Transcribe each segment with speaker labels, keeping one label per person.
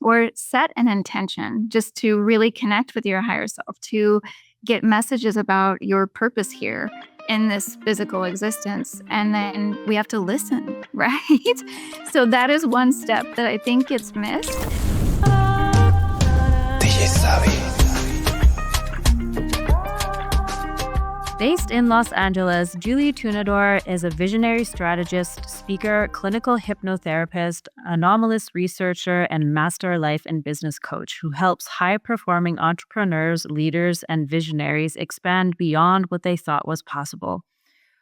Speaker 1: or set an intention just to really connect with your higher self, to get messages about your purpose here in this physical existence. And then we have to listen, right? So that is one step that I think gets missed.
Speaker 2: Based in Los Angeles, Julie Tunador is a visionary strategist, speaker, clinical hypnotherapist, anomalous researcher, and master life and business coach who helps high-performing entrepreneurs, leaders, and visionaries expand beyond what they thought was possible.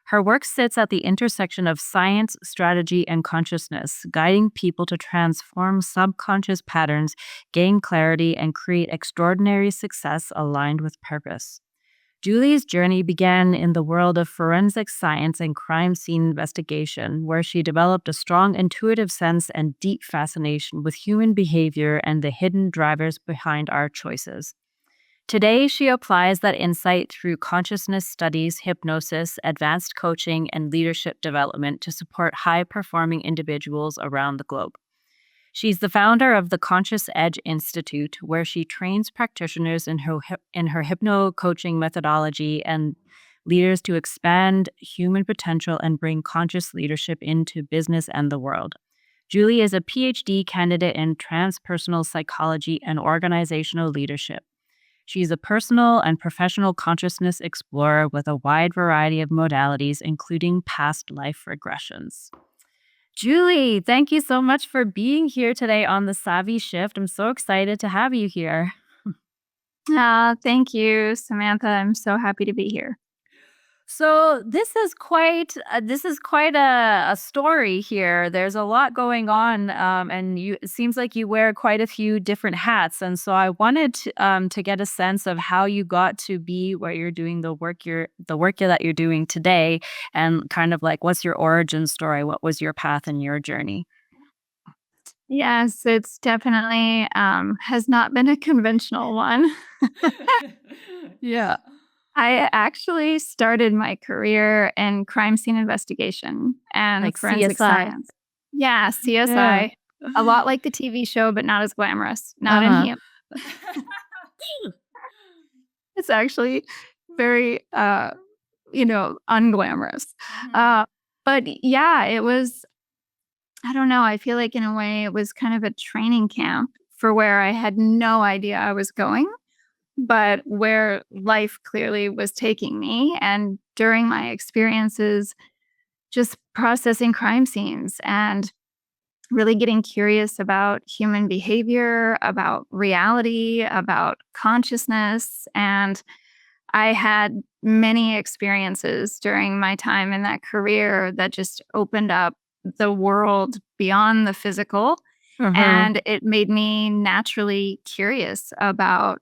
Speaker 2: Her work sits at the intersection of science, strategy, and consciousness, guiding people to transform subconscious patterns, gain clarity, and create extraordinary success aligned with purpose. Julie's journey began in the world of forensic science and crime scene investigation, where she developed a strong intuitive sense and deep fascination with human behavior and the hidden drivers behind our choices. Today, she applies that insight through consciousness studies, hypnosis, advanced coaching, and leadership development to support high-performing individuals around the globe. She's the founder of the Conscious Edge Institute, where she trains practitioners in her hypno-coaching methodology and leaders to expand human potential and bring conscious leadership into business and the world. Julie is a PhD candidate in transpersonal psychology and organizational leadership. She's a personal and professional consciousness explorer with a wide variety of modalities, including past life regressions. Julie, thank you so much for being here today on The Savvy Shift. I'm so excited to have you here.
Speaker 1: Thank you, Samantha. I'm so happy to be here.
Speaker 2: So this is quite a story here. There's a lot going on, and it seems like you wear quite a few different hats. And so I wanted to get a sense of how you got to be where you're doing the work that you're doing today, and kind of like what's your origin story? What was your path and your journey?
Speaker 1: Yes, it's definitely has not been a conventional one.
Speaker 2: Yeah.
Speaker 1: I actually started my career in crime scene investigation and
Speaker 2: Like
Speaker 1: forensic
Speaker 2: CSI.
Speaker 1: science. Yeah,
Speaker 2: Yeah.
Speaker 1: CSI. A lot like the TV show, but not as glamorous. Not in
Speaker 2: Uh-huh.
Speaker 1: here. It's actually very, unglamorous. But yeah, it was, I don't know, I feel like in a way it was kind of a training camp for where I had no idea I was going, but where life clearly was taking me. And during my experiences, just processing crime scenes and really getting curious about human behavior, about reality, about consciousness. And I had many experiences during my time in that career that just opened up the world beyond the physical.
Speaker 2: Uh-huh.
Speaker 1: And it made me naturally curious about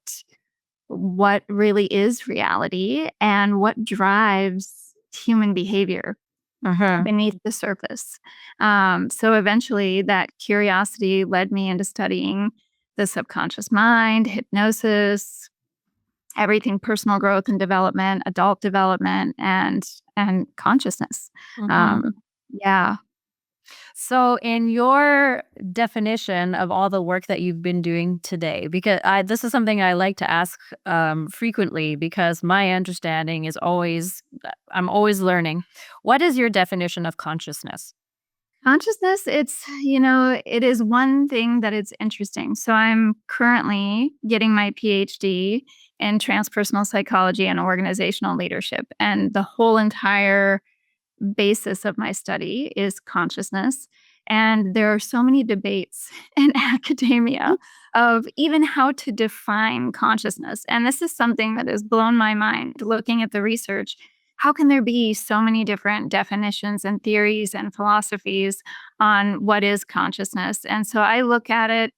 Speaker 1: what really is reality and what drives human behavior
Speaker 2: Uh-huh.
Speaker 1: beneath the surface. So eventually, that curiosity led me into studying the subconscious mind, hypnosis, everything personal growth and development, adult development, and consciousness.
Speaker 2: Mhm.
Speaker 1: Yeah.
Speaker 2: So, in your definition of all the work that you've been doing today, because this is something I like to ask frequently, because my understanding is I'm always learning. What is your definition of consciousness?
Speaker 1: Consciousness, it is one thing that it's interesting. So I'm currently getting my PhD in transpersonal psychology and organizational leadership. And the whole entire basis of my study is consciousness. And there are so many debates in academia of even how to define consciousness. And this is something that has blown my mind looking at the research. How can there be so many different definitions and theories and philosophies on what is consciousness? And so I look at it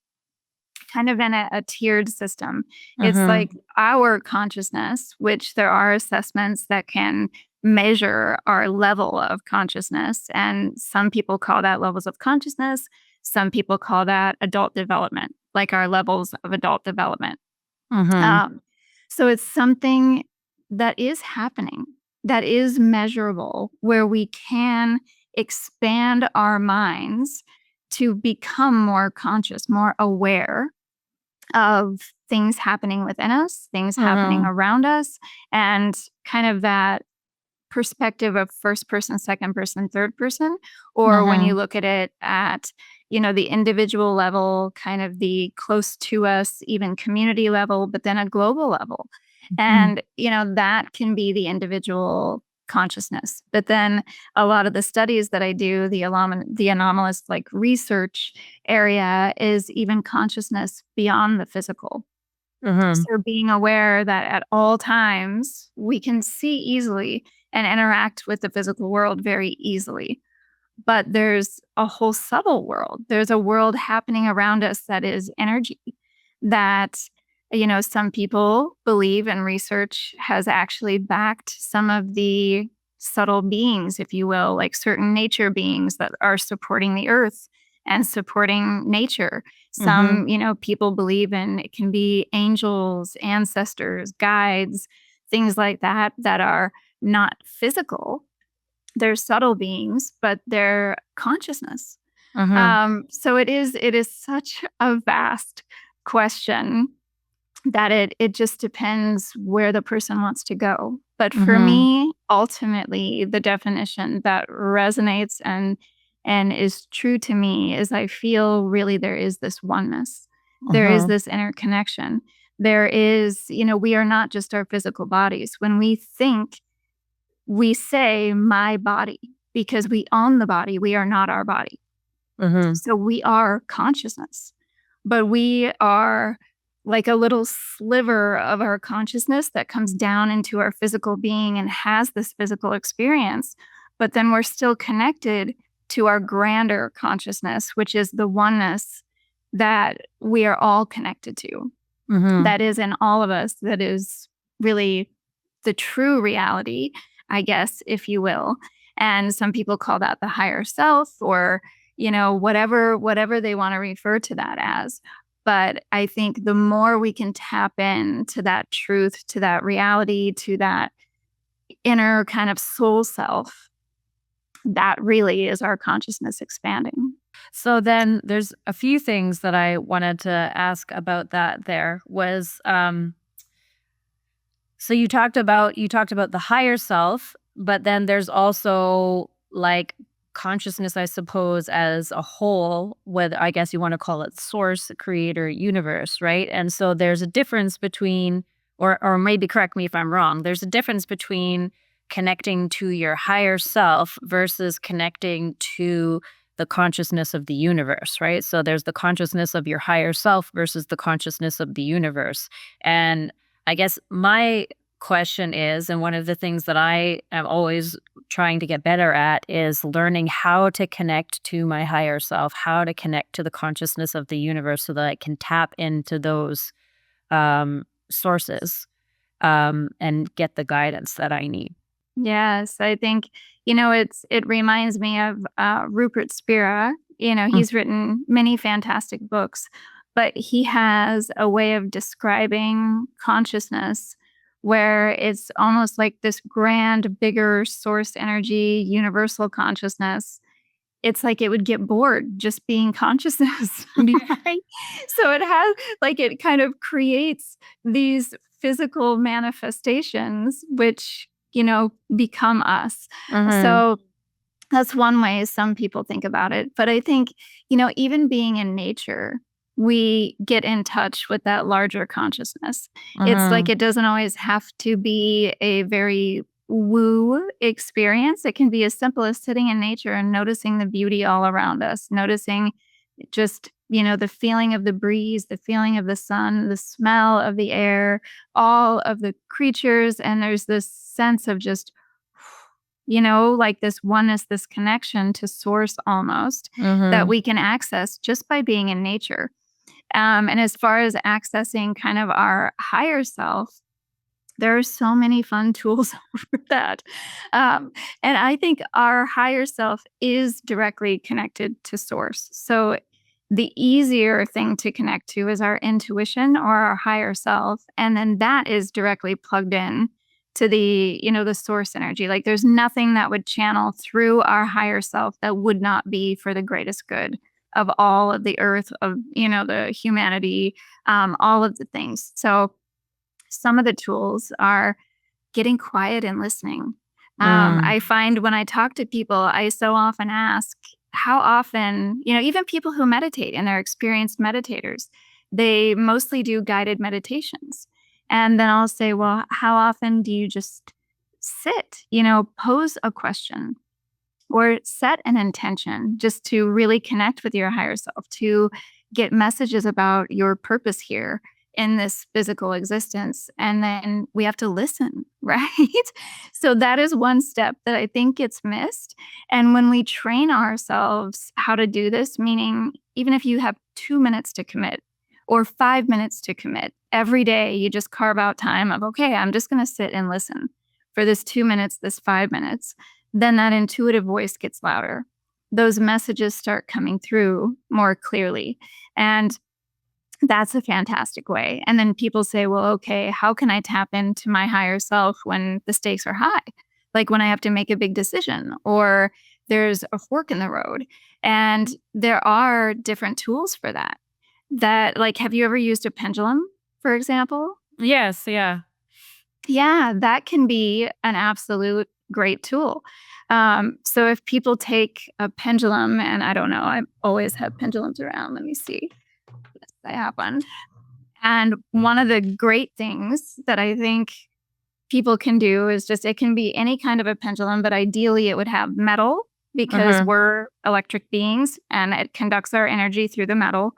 Speaker 1: kind of in a tiered system. It's
Speaker 2: Mm-hmm.
Speaker 1: like our consciousness, which there are assessments that can measure our level of consciousness. And some people call that levels of consciousness. Some people call that adult development, like our levels of adult development.
Speaker 2: Mm-hmm.
Speaker 1: Um, so it's something that is happening, that is measurable, where we can expand our minds to become more conscious, more aware of things happening within us, things happening
Speaker 2: Mhm.
Speaker 1: around us, and kind of that perspective of first person, second person, third person, or when you
Speaker 2: Mhm.
Speaker 1: look at it at, the individual level, kind of the close to us, even community level, but then a global level.
Speaker 2: Mhm.
Speaker 1: And, that can be the individual consciousness. But then a lot of the studies that I do, the anomalous like research area is even consciousness beyond the physical.
Speaker 2: Mhm.
Speaker 1: So being aware that at all times we can see easily and interact with the physical world very easily. But there's a whole subtle world. There's a world happening around us that is energy that, some people believe and research has actually backed some of the subtle beings, if you will, like certain nature beings that are supporting the earth and supporting nature.
Speaker 2: Mhm.
Speaker 1: Some, people believe in it can be angels, ancestors, guides, things like that that are not physical. They're subtle beings, but they're consciousness.
Speaker 2: Mhm.
Speaker 1: So it is such a vast question that it just depends where the person wants to go. But for
Speaker 2: Mhm.
Speaker 1: me, ultimately, the definition that resonates and is true to me is I feel really there is this oneness. There is
Speaker 2: Mhm.
Speaker 1: this interconnection. There is, we are not just our physical bodies. When we think, we say my body because we own the body. We are not our body.
Speaker 2: Mhm.
Speaker 1: So we are consciousness, but we are like a little sliver of our consciousness that comes down into our physical being and has this physical experience. But then we're still connected to our grander consciousness, which is the oneness that we are all connected to,
Speaker 2: Mhm.
Speaker 1: that is in all of us, that is really the true reality, I guess, if you will. And some people call that the higher self or, whatever they want to refer to that as. But I think the more we can tap into that truth, to that reality, to that inner kind of soul self, that really is our consciousness expanding.
Speaker 2: So then there's a few things that I wanted to ask about that there was so you talked about the higher self, but then there's also like consciousness, I suppose, as a whole, whether I guess you want to call it source, creator, universe, right? And so there's a difference between or maybe correct me if I'm wrong. There's a difference between connecting to your higher self versus connecting to the consciousness of the universe, right? So there's the consciousness of your higher self versus the consciousness of the universe. And I guess my question is, and one of the things that I am always trying to get better at is learning how to connect to my higher self, how to connect to the consciousness of the universe so that I can tap into those sources and get the guidance that I need.
Speaker 1: Yes, I think, it reminds me of Rupert Spira.
Speaker 2: Mm.
Speaker 1: He's written many fantastic books, but he has a way of describing consciousness where it's almost like this grand, bigger source energy, universal consciousness. It's like it would get bored just being consciousness, right? So it has like it kind of creates these physical manifestations which, become us.
Speaker 2: Mhm.
Speaker 1: So that's one way some people think about it. But I think, even being in nature, we get in touch with that larger consciousness. It's like
Speaker 2: Mhm.
Speaker 1: it doesn't always have to be a very woo experience. It can be as simple as sitting in nature and noticing the beauty all around us, noticing just, the feeling of the breeze, the feeling of the sun, the smell of the air, all of the creatures. And there's this sense of just like this oneness, this connection to source almost that
Speaker 2: Mhm.
Speaker 1: we can access just by being in nature. And as far as accessing kind of our higher self, there are so many fun tools for that. Um, and I think our higher self is directly connected to source. So the easier thing to connect to is our intuition or our higher self. And then that is directly plugged in to the source energy. Like there's nothing that would channel through our higher self that would not be for the greatest good of all of the earth, of, the humanity, all of the things. So some of the tools are getting quiet and listening.
Speaker 2: Mm.
Speaker 1: I find when I talk to people, I so often ask, how often, even people who meditate and they're experienced meditators, they mostly do guided meditations. And then I'll say, well, how often do you just sit, pose a question or set an intention just to really connect with your higher self, to get messages about your purpose here in this physical existence. And then we have to listen, right? So that is one step that I think gets missed. And when we train ourselves how to do this, meaning even if you have 2 minutes to commit or 5 minutes to commit, every day you just carve out time of, okay, I'm just going to sit and listen for this 2 minutes, this 5 minutes, then that intuitive voice gets louder. Those messages start coming through more clearly. And that's a fantastic way. And then people say, well, okay, how can I tap into my higher self when the stakes are high? Like when I have to make a big decision or there's a fork in the road. And there are different tools for that. Like, have you ever used a pendulum, for example?
Speaker 2: Yes, yeah.
Speaker 1: Yeah, that can be an absolute great tool. So if people take a pendulum, and I don't know, I always have pendulums around. Let me see. Yes, I have one. And one of the great things that I think people can do is just it can be any kind of a pendulum, but ideally it would have metal because
Speaker 2: Mhm.
Speaker 1: we're electric beings and it conducts our energy through the metal.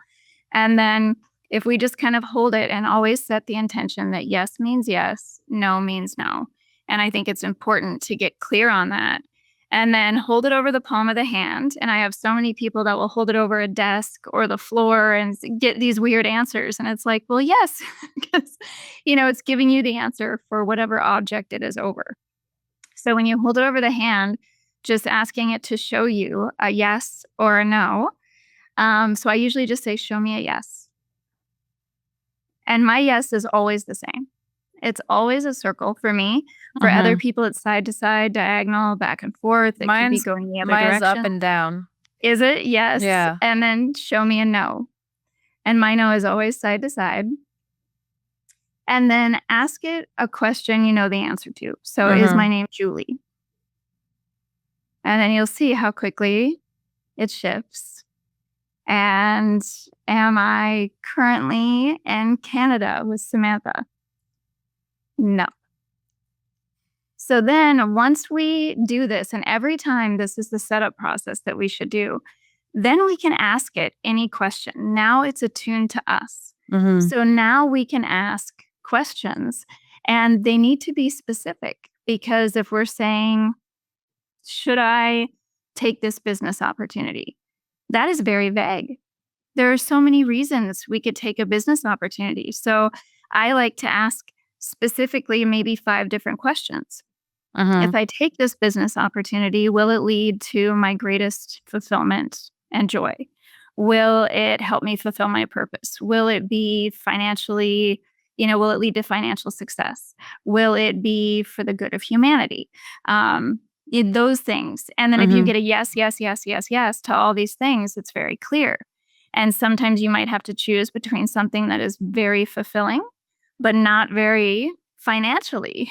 Speaker 1: And then if we just kind of hold it and always set the intention that yes means yes, no means no. And I think it's important to get clear on that. And then hold it over the palm of the hand. And I have so many people that will hold it over a desk or the floor and get these weird answers. And it's like, well, yes, because, it's giving you the answer for whatever object it is over. So when you hold it over the hand, just asking it to show you a yes or a no. So I usually just say, show me a yes. And my yes is always the same. It's always a circle for me. For other
Speaker 2: Mhm.
Speaker 1: people, it's side to side, diagonal, back and forth. It could be
Speaker 2: Mine's
Speaker 1: going the other
Speaker 2: mine's up
Speaker 1: direction.
Speaker 2: and down.
Speaker 1: Is it? Yes.
Speaker 2: Yeah.
Speaker 1: And then show me a no. And my no is always side to side. And then ask it a question you know the answer to. So, is my
Speaker 2: Mhm.
Speaker 1: name Julie? And then you'll see how quickly it shifts. And am I currently in Canada with Samantha? No. So then once we do this, and every time this is the setup process that we should do, then we can ask it any question. Now it's attuned to us.
Speaker 2: Mhm.
Speaker 1: So now we can ask questions and they need to be specific because if we're saying, should I take this business opportunity? That is very vague. There are so many reasons we could take a business opportunity. So I like to ask specifically maybe 5 different questions. If
Speaker 2: Mhm.
Speaker 1: I take this business opportunity, will it lead to my greatest fulfillment and joy? Will it help me fulfill my purpose? Will it be financially, will it lead to financial success? Will it be for the good of humanity? Those things. And then if you
Speaker 2: Mhm.
Speaker 1: get a yes, yes, yes, yes, yes to all these things, it's very clear. And sometimes you might have to choose between something that is very fulfilling, but not very financially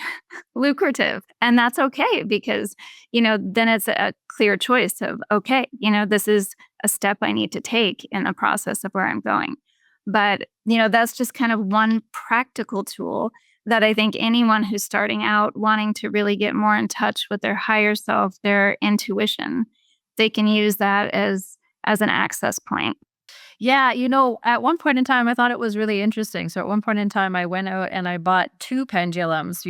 Speaker 1: lucrative. And that's okay because, then it's a clear choice of, okay, this is a step I need to take in the process of where I'm going. But, that's just kind of one practical tool that I think anyone who's starting out wanting to really get more in touch with their higher self, their intuition, they can use that as an access point.
Speaker 2: Yeah, at one point in time, I thought it was really interesting. So at one point in time, I went out and I bought 2 pendulums.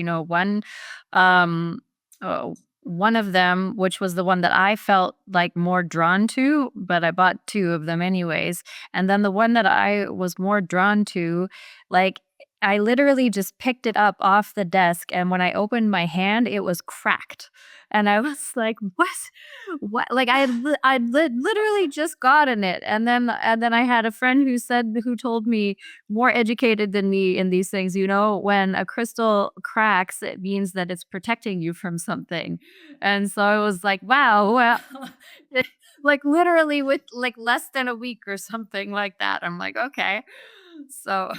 Speaker 2: Um, uh, one of them, which was the one that I felt like more drawn to, but I bought 2 of them anyways. And then the one that I was more drawn to, like I literally just picked it up off the desk, and when I opened my hand, it was cracked. And I was like, "What? What?" Like, I literally just gotten it, and then I had a friend who told me, more educated than me in these things, when a crystal cracks, it means that it's protecting you from something. And so I was like, "Wow, well," like, literally with, like, less than a week or something like that. I'm like, "Okay." So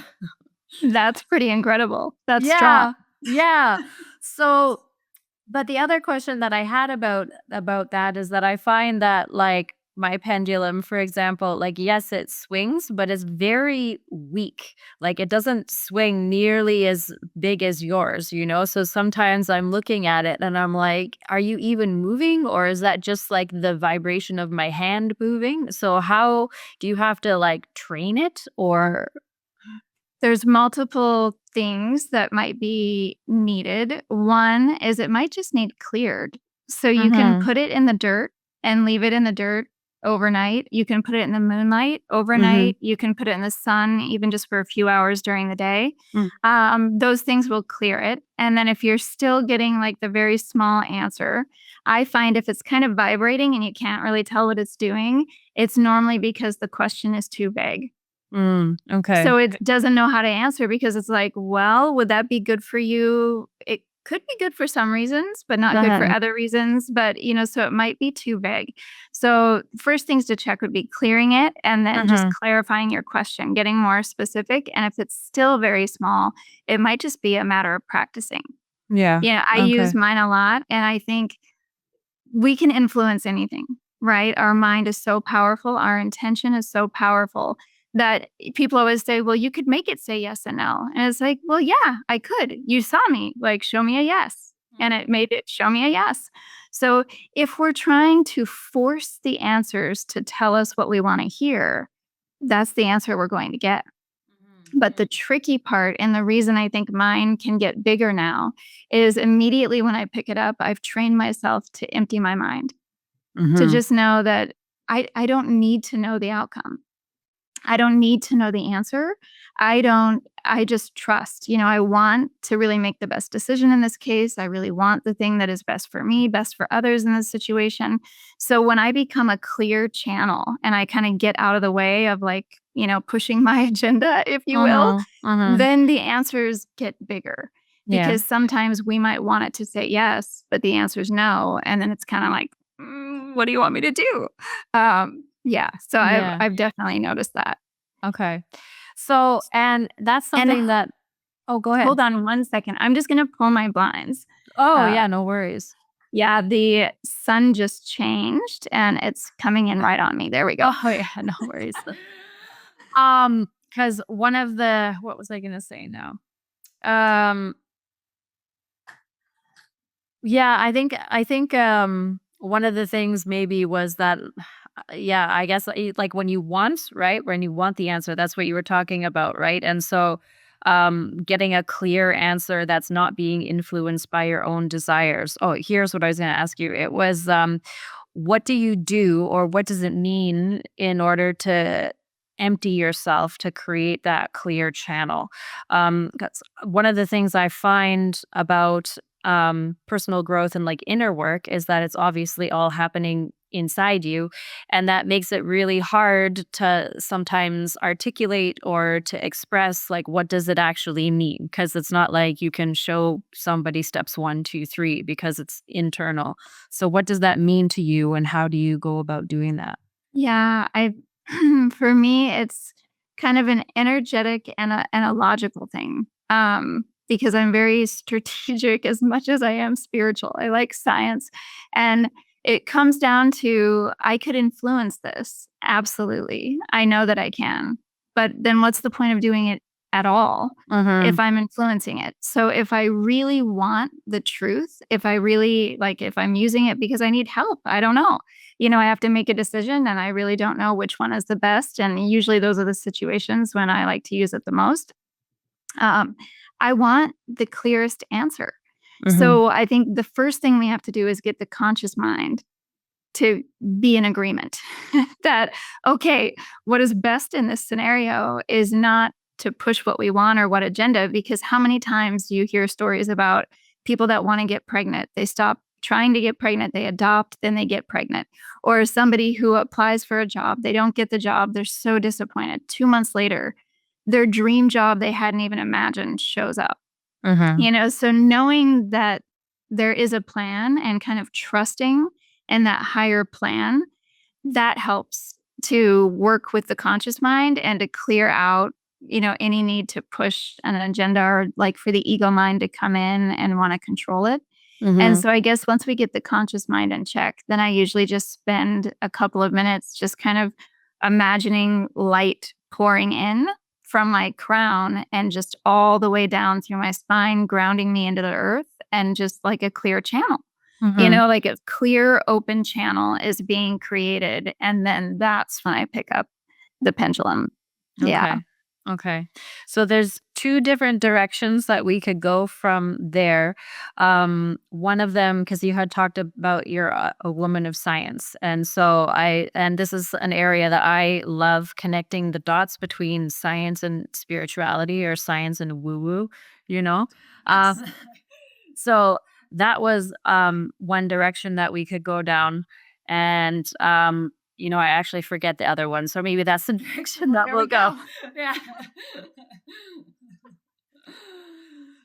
Speaker 1: That's pretty incredible. That's strong.
Speaker 2: yeah, yeah. So, but the other question that I had about that is that I find that, like, my pendulum, for example, like, yes, it swings, but it's very weak. Like, it doesn't swing nearly as big as yours. So sometimes I'm looking at it and I'm like, are you even moving, or is that just like the vibration of my hand moving? So how do you have to, like, train it, or
Speaker 1: There's multiple things that might be needed. One is it might just need cleared. So you can
Speaker 2: Mhm.
Speaker 1: put it in the dirt and leave it in the dirt overnight. You can put it in the moonlight
Speaker 2: Mhm.
Speaker 1: overnight. You can put it in the sun, even just for a few hours during the day.
Speaker 2: Mm.
Speaker 1: Those things will clear it. And then if you're still getting like the very small answer, I find if it's kind of vibrating and you can't really tell what it's doing, it's normally because the question is too vague.
Speaker 2: Okay.
Speaker 1: So it doesn't know how to answer because it's like, well, would that be good for you? It could be good for some reasons, but not good for
Speaker 2: Uh-huh.
Speaker 1: other reasons. But, so it might be too vague. So, first things to check would be clearing it and then just
Speaker 2: Uh-huh.
Speaker 1: clarifying your question, getting more specific. And if it's still very small, it might just be a matter of practicing.
Speaker 2: Yeah.
Speaker 1: I use
Speaker 2: Okay.
Speaker 1: mine a lot. And I think we can influence anything, right? Our mind is so powerful. Our intention is so powerful that people always say, well, you could make it say yes and no. And it's like, well, yeah, I could. You saw me, like, show me a yes. And it made it show me a yes. So if we're trying to force the answers to tell us what we want to hear, that's the answer we're going to get. But the tricky part, and the reason I think mine can get bigger now, is immediately when I pick it up, I've trained myself to empty my mind, to
Speaker 2: Mhm.
Speaker 1: just know that I don't need to know the outcome. I don't need to know the answer. I just trust. I want to really make the best decision in this case. I really want the thing that is best for me, best for others in this situation. So when I become a clear channel and I kind of get out of the way of like, pushing my agenda, if you will,
Speaker 2: Uh-huh. Uh-huh.
Speaker 1: then the answers get bigger
Speaker 2: Yeah.
Speaker 1: because sometimes we might want it to say yes, but the answer is no. And then it's kind of like, what do you want me to do? Yeah. So I've,
Speaker 2: Yeah.
Speaker 1: I've definitely noticed that.
Speaker 2: Okay. So, and that's
Speaker 1: And
Speaker 2: something that oh, go ahead.
Speaker 1: hold on one second. I'm just going to pull my blinds.
Speaker 2: Oh,
Speaker 1: Uh,
Speaker 2: yeah, no worries.
Speaker 1: yeah, the sun just changed and it's coming in right on me. There we go.
Speaker 2: Oh, yeah, no worries. Because one of the what was I gonna say now? Um, yeah, I think one of the things maybe was that yeah, I guess, like, when you want, right? When you want the answer, that's what you were talking about, right? And so, getting a clear answer that's not being influenced by your own desires. Oh, here's what I was gonna ask you. It was, what do you do, or what does it mean in order to empty yourself to create that clear channel? 'Cause one of the things I find about personal growth and like inner work is that it's obviously all happening inside you, and that makes it really hard to sometimes articulate or to express, like, what does it actually mean, because it's not like you can show somebody steps 1, 2, 3, because it's internal. So what does that mean to you, and how do you go about doing that?
Speaker 1: Yeah, I for me it's kind of an energetic and a logical thing. Because I'm very strategic as much as I am spiritual. I like science and it comes down to I could influence this. Absolutely. I know that I can. But then what's the point of doing it at all
Speaker 2: Mhm.
Speaker 1: if I'm influencing it? So if I really want the truth, if I really like if I'm using it because I need help, I don't know, I have to make a decision and I really don't know which one is the best. And usually those are the situations when I like to use it the most. Um, I want the clearest answer.
Speaker 2: Mhm.
Speaker 1: So I think the first thing we have to do is get the conscious mind to be in agreement that, okay, what is best in this scenario is not to push what we want or what agenda. Because how many times do you hear stories about people that want to get pregnant? They stop trying to get pregnant, they adopt, then they get pregnant. Or somebody who applies for a job, they don't get the job, they're so disappointed. 2 months later, their dream job they hadn't even imagined shows up.
Speaker 2: Mhm.
Speaker 1: So knowing that there is a plan and kind of trusting in that higher plan, that helps to work with the conscious mind and to clear out, any need to push an agenda or like for the ego mind to come in and want to control it. And
Speaker 2: Mhm.
Speaker 1: so I guess once we get the conscious mind in check, then I usually just spend a couple of minutes just kind of imagining light pouring in from my crown and just all the way down through my spine, grounding me into the earth and just like a clear channel.
Speaker 2: Mhm.
Speaker 1: Like a clear open channel is being created. And then that's when I pick up the pendulum. Yeah.
Speaker 2: Okay. Okay. So there's two different directions that we could go from there. One of them, because you had talked about you're a woman of science, and and this is an area that I love connecting the dots between science and spirituality, or science and woo woo. You know, uh, so that was one direction that we could go down, and I actually forget the other one, so maybe that's the direction that
Speaker 1: There
Speaker 2: we'll
Speaker 1: we
Speaker 2: go.
Speaker 1: go.
Speaker 2: Yeah.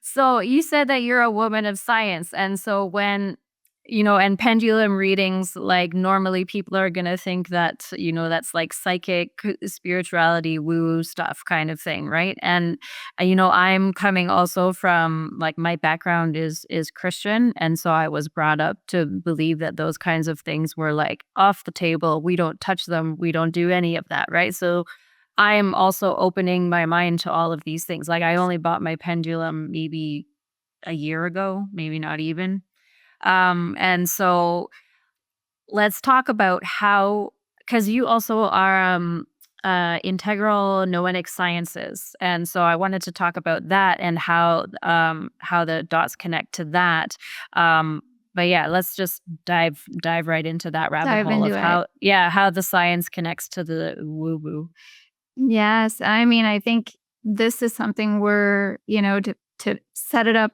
Speaker 2: So you said that you're a woman of science. And so and pendulum readings, like normally people are going to think that, that's like psychic spirituality, woo stuff kind of thing. Right. And, I'm coming also from like my background is Christian. And so I was brought up to believe that those kinds of things were like off the table. We don't touch them. We don't do any of that. Right. So I'm also opening my mind to all of these things. Like, I only bought my pendulum maybe a year ago, maybe not even. And so let's talk about because you also are integral noetic sciences, and so I wanted to talk about that and how the dots connect to that. But yeah, let's just dive right into that rabbit
Speaker 1: Dive
Speaker 2: hole of
Speaker 1: into it.
Speaker 2: how the science connects to the woo woo.
Speaker 1: Yes. I mean, I think this is something where, to set it up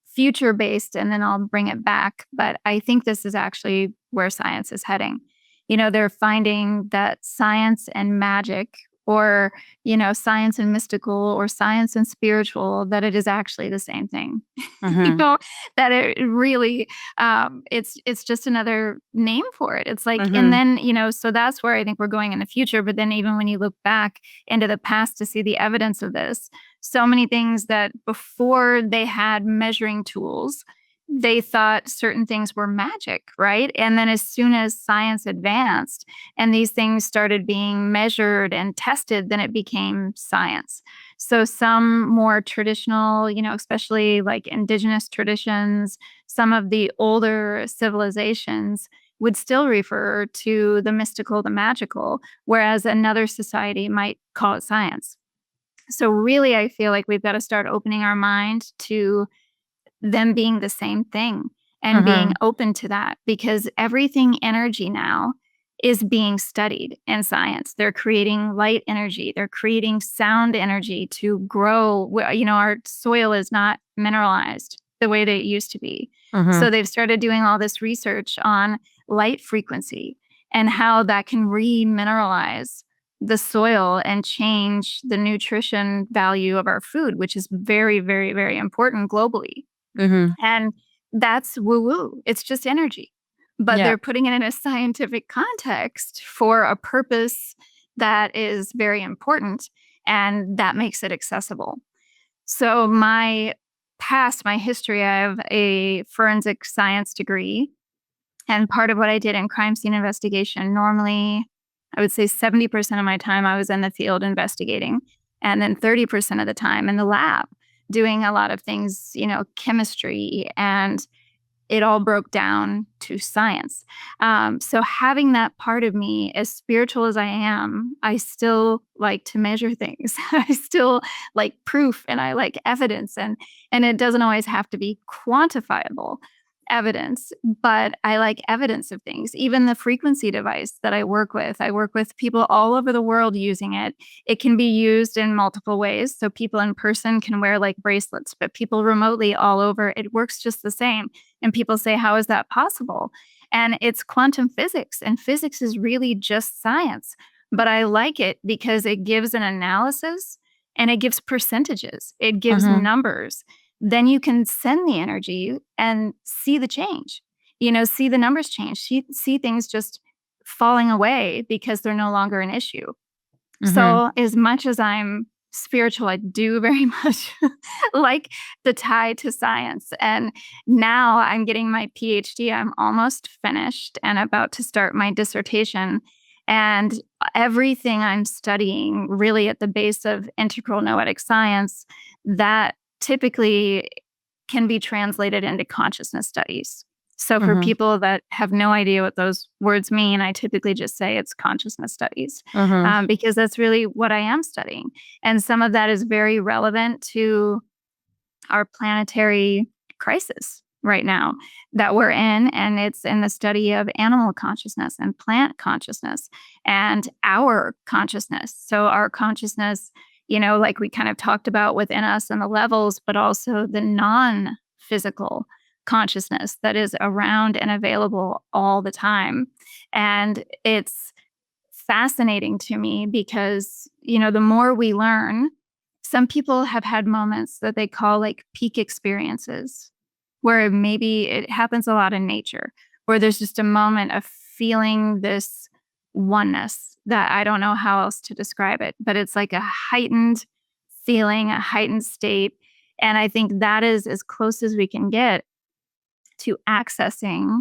Speaker 1: future based and then I'll bring it back. But I think this is actually where science is heading. They're finding that science and magic, or, science and mystical, or science and spiritual, that it is actually the same thing. you
Speaker 2: Mhm.
Speaker 1: know, that it really, it's just another name for it. It's like, and
Speaker 2: Mhm.
Speaker 1: then, so that's where I think we're going in the future. But then even when you look back into the past to see the evidence of this, so many things that before they had measuring tools, they thought certain things were magic, right? And then as soon as science advanced and these things started being measured and tested, then it became science. So some more traditional, especially like indigenous traditions, some of the older civilizations would still refer to the mystical, the magical, whereas another society might call it science. So really, I feel like we've got to start opening our mind to them being the same thing and being
Speaker 2: Mhm.
Speaker 1: open to that, because everything energy now is being studied in science. They're creating light energy, they're creating sound energy to grow. Our soil is not mineralized the way that it used to be. So
Speaker 2: Mhm.
Speaker 1: they've started doing all this research on light frequency and how that can remineralize the soil and change the nutrition value of our food, which is very, very, very important globally.
Speaker 2: Mhm.
Speaker 1: And that's woo woo. It's just energy. But
Speaker 2: Yeah.
Speaker 1: they're putting it in a scientific context for a purpose that is very important, and that makes it accessible. So, my history, I have a forensic science degree. And part of what I did in crime scene investigation, normally, I would say 70% of my time I was in the field investigating, and then 30% of the time in the lab doing a lot of things, chemistry, and it all broke down to science. So having that part of me, as spiritual as I am, I still like to measure things. I still like proof and I like evidence, and it doesn't always have to be quantifiable. evidence, but I like evidence of things. Even the frequency device that I work with people all over the world using it. It can be used in multiple ways. So people in person can wear like bracelets, but people remotely all over, it works just the same. And people say, how is that possible? And it's quantum physics, and physics is really just science. But I like it because it gives an analysis and it gives percentages, it gives
Speaker 2: Mm-hmm.
Speaker 1: numbers. Then you can send the energy and see the change, see the numbers change, see things just falling away because they're no longer an issue.
Speaker 2: Mm-hmm.
Speaker 1: So, as much as I'm spiritual, I do very much like the tie to science. And now I'm getting my PhD. I'm almost finished and about to start my dissertation. And everything I'm studying, really at the base of integral noetic science, that typically can be translated into consciousness studies. So, for
Speaker 2: Mm-hmm.
Speaker 1: people that have no idea what those words mean, I typically just say it's consciousness studies,
Speaker 2: Mm-hmm.
Speaker 1: because that's really what I am studying. And some of that is very relevant to our planetary crisis right now that we're in. And it's in the study of animal consciousness and plant consciousness and our consciousness. So, our consciousness, like we kind of talked about within us and the levels, but also the non physical consciousness that is around and available all the time. And it's fascinating to me because, the more we learn, some people have had moments that they call like peak experiences, where maybe it happens a lot in nature, where there's just a moment of feeling this oneness that I don't know how else to describe it, but it's like a heightened feeling, a heightened state. And I think that is as close as we can get to accessing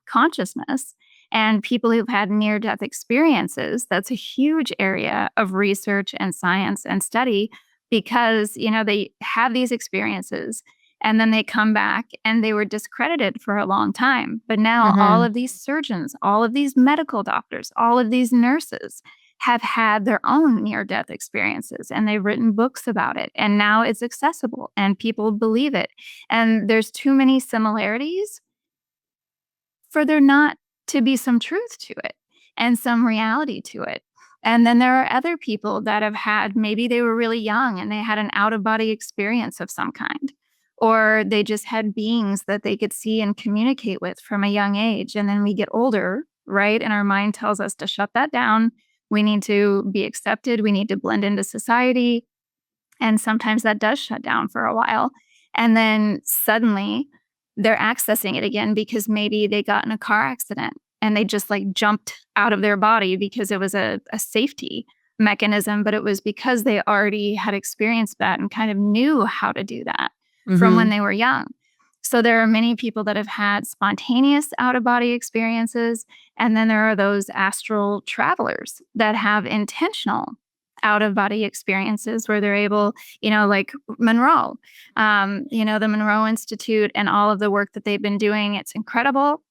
Speaker 1: consciousness. And people who've had near death experiences, that's a huge area of research and science and study because, they have these experiences and then they come back and they were discredited for a long time. But now all
Speaker 2: Mm-hmm.
Speaker 1: of these surgeons, all of these medical doctors, all of these nurses have had their own near death experiences and they've written books about it. And now it's accessible and people believe it. And there's too many similarities for there not to be some truth to it and some reality to it. And then there are other people that have had, maybe they were really young and they had an out of body experience of some kind, or they just had beings that they could see and communicate with from a young age. And then we get older, right? And our mind tells us to shut that down. We need to be accepted. We need to blend into society. And sometimes that does shut down for a while. And then suddenly they're accessing it again because maybe they got in a car accident and they just like jumped out of their body because it was a safety mechanism, but it was because they already had experienced that and kind of knew how to do that from when
Speaker 2: Mm-hmm.
Speaker 1: they were young. So there are many people that have had spontaneous out of body experiences. And then there are those astral travelers that have intentional out of body experiences where they're able, like Monroe, the Monroe Institute and all of the work that they've been doing. It's incredible.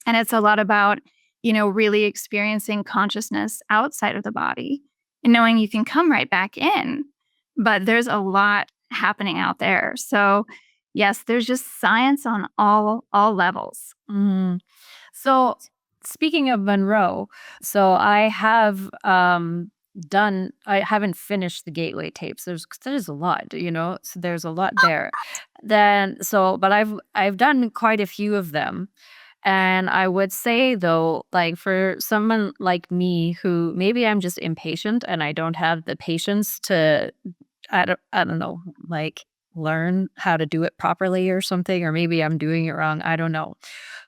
Speaker 1: And it's a lot about, really experiencing consciousness outside of the body and knowing you can come right back in. But there's a lot happening out there. So, yes, there's just science on all levels.
Speaker 2: Mm-hmm. So, speaking of Monroe, so I haven't finished the Gateway tapes. There's a lot, so there's a lot there. But I've done quite a few of them. And I would say though, like for someone like me who maybe I'm just impatient and I don't have the patience to I don't know, like learn how to do it properly or something, or maybe I'm doing it wrong. I don't know.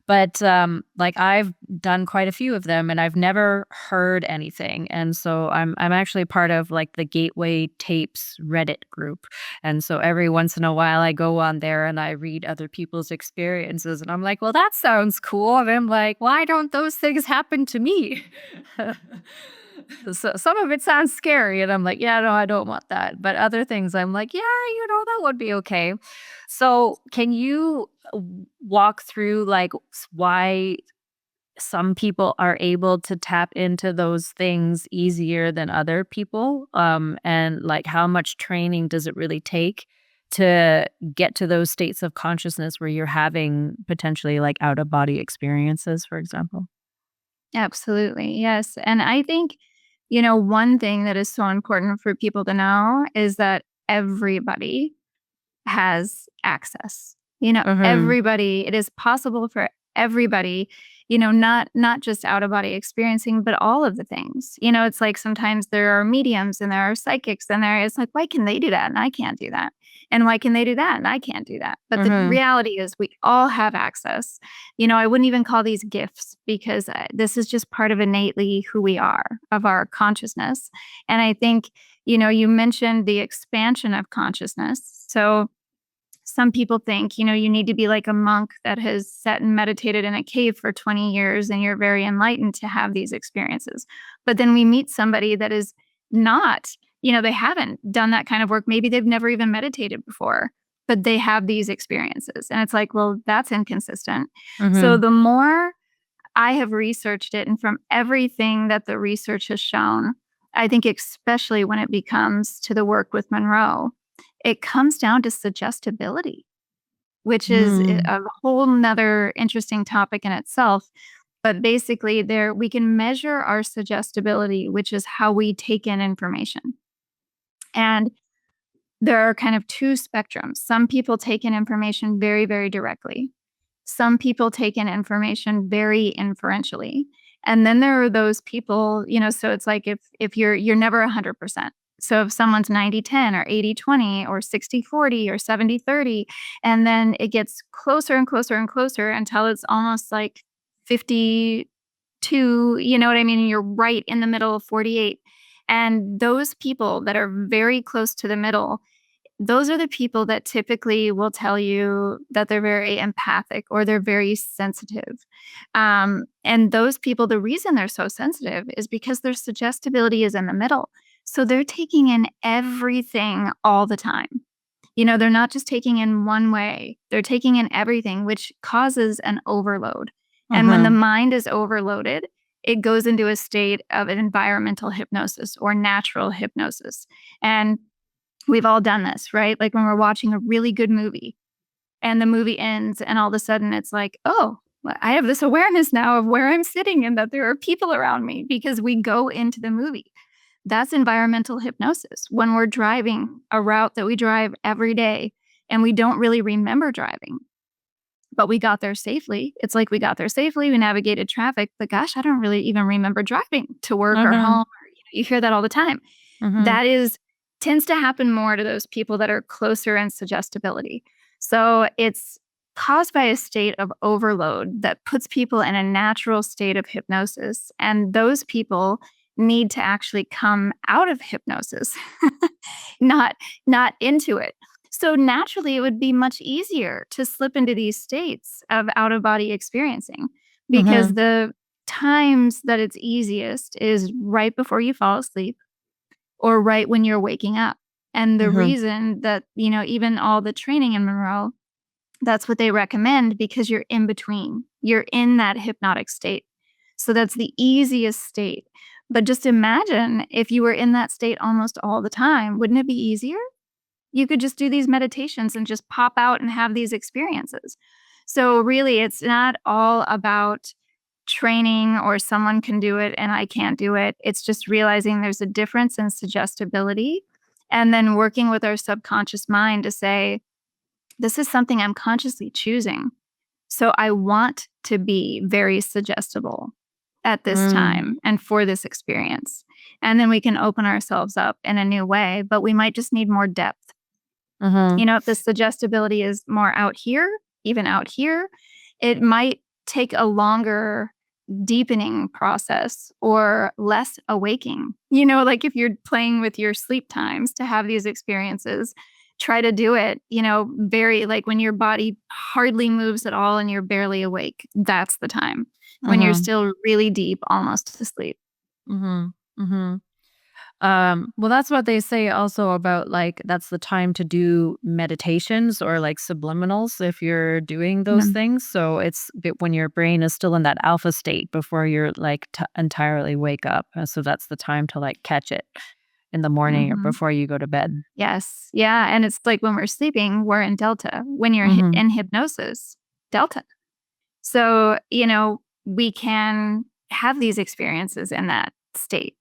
Speaker 2: But like I've done quite a few of them and I've never heard anything. And so I'm actually part of like the Gateway Tapes Reddit group. And so every once in a while I go on there and I read other people's experiences and I'm like, well, that sounds cool. And I'm like, why don't those things happen to me? So some of it sounds scary and I'm like, yeah, no, I don't want that. But other things I'm like, yeah, that would be okay. So can you walk through like why some people are able to tap into those things easier than other people? And like how much training does it really take to get to those states of consciousness where you're having potentially like out of body experiences, for example?
Speaker 1: Absolutely. Yes. And I think, one thing that is so important for people to know is that everybody has access.
Speaker 2: Mhm.
Speaker 1: Everybody, it is possible for everybody, not just out of body experiencing, but all of the things. It's like sometimes there are mediums and there are psychics and there is like, why can they do that and I can't do that? And why can they do that and I can't do that? But the
Speaker 2: Mhm.
Speaker 1: reality is we all have access. I wouldn't even call these gifts because this is just part of innately who we are, of our consciousness. And I think, you mentioned the expansion of consciousness. So some people think, you need to be like a monk that has sat and meditated in a cave for 20 years and you're very enlightened to have these experiences. But then we meet somebody that is not, they haven't done that kind of work. Maybe they've never even meditated before, but they have these experiences. And it's like, well, that's inconsistent. So
Speaker 2: Mhm.
Speaker 1: the more I have researched it, and from everything that the research has shown, I think especially when it becomes to the work with Monroe, it comes down to suggestibility, which is
Speaker 2: Mm.
Speaker 1: a whole nother interesting topic in itself. But basically, there we can measure our suggestibility, which is how we take in information. And there are kind of two spectrums. Some people take in information very, very directly. Some people take in information very inferentially. And then there are those people, so it's like if you're never 100%. So if someone's 90-10 or 80-20 or 60-40 or 70-30, and then it gets closer and closer and closer until it's almost like 52, you know what I mean? You're right in the middle of 48. And those people that are very close to the middle, those are the people that typically will tell you that they're very empathic or they're very sensitive. And those people, the reason they're so sensitive is because their suggestibility is in the middle. So they're taking in everything all the time. They're not just taking in one way, they're taking in everything, which causes an overload. And when the
Speaker 2: Mhm.
Speaker 1: mind is overloaded, it goes into a state of an environmental hypnosis or natural hypnosis. And we've all done this, right? Like when we're watching a really good movie and the movie ends, and all of a sudden it's like, oh, well, I have this awareness now of where I'm sitting and that there are people around me because we go into the movie. That's environmental hypnosis. When we're driving a route that we drive every day and we don't really remember driving, but we got there safely. It's like we got there safely, we navigated traffic, but gosh, I don't really even remember driving to work or home.
Speaker 2: Mhm.
Speaker 1: Or, you hear that all the time.
Speaker 2: Mhm.
Speaker 1: That is tends to happen more to those people that are closer in suggestibility. So it's caused by a state of overload that puts people in a natural state of hypnosis. And those people need to actually come out of hypnosis, not not into it. So naturally it would be much easier to slip into these states of out of body experiencing because
Speaker 2: Mhm.
Speaker 1: the times that it's easiest is right before you fall asleep or right when you're waking up. And the
Speaker 2: Mhm.
Speaker 1: reason that, even all the training in Monroe, that's what they recommend because you're in between. You're in that hypnotic state. So that's the easiest state. But just imagine if you were in that state almost all the time. Wouldn't it be easier? You could just do these meditations and just pop out and have these experiences. So really, it's not all about training or someone can do it and I can't do it. It's just realizing there's a difference in suggestibility and then working with our subconscious mind to say, this is something I'm consciously choosing. So I want to be very suggestible at this
Speaker 2: Mm.
Speaker 1: time and for this experience. And then we can open ourselves up in a new way, but we might just need more depth.
Speaker 2: Mhm.
Speaker 1: If the suggestibility is more out here, even out here, it might take a longer deepening process or less awaking. Like if you're playing with your sleep times to have these experiences, try to do it, very like when your body hardly moves at all and you're barely awake. That's the time when you're
Speaker 2: Mhm.
Speaker 1: still really deep, almost asleep.
Speaker 2: Mhm. Mhm. Well, that's what they say also about like that's the time to do meditations or like subliminals if you're doing those
Speaker 1: Mhm.
Speaker 2: things. So it's when your brain is still in that alpha state before you're like entirely wake up. So that's the time to like catch it in the morning or
Speaker 1: Mhm.
Speaker 2: before you go to bed.
Speaker 1: Yes. Yeah, and it's like when we're sleeping, we're in delta. When you're
Speaker 2: Mhm.
Speaker 1: in hypnosis, delta. So, we can have these experiences in that state.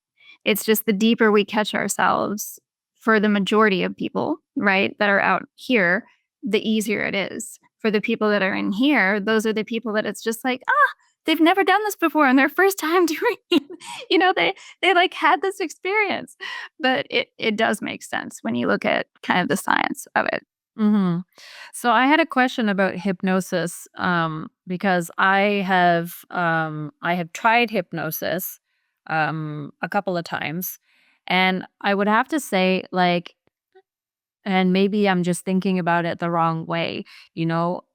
Speaker 1: It's just the deeper we catch ourselves for the majority of people, right, that are out here, the easier it is. For the people that are in here, those are the people that it's just like, they've never done this before and their first time doing it. They like had this experience. But it does make sense when you look at kind of the science of it.
Speaker 2: Mhm. So I had a question about hypnosis, because I have tried hypnosis, a couple of times, and I would have to say, like, and maybe I'm just thinking about it the wrong way,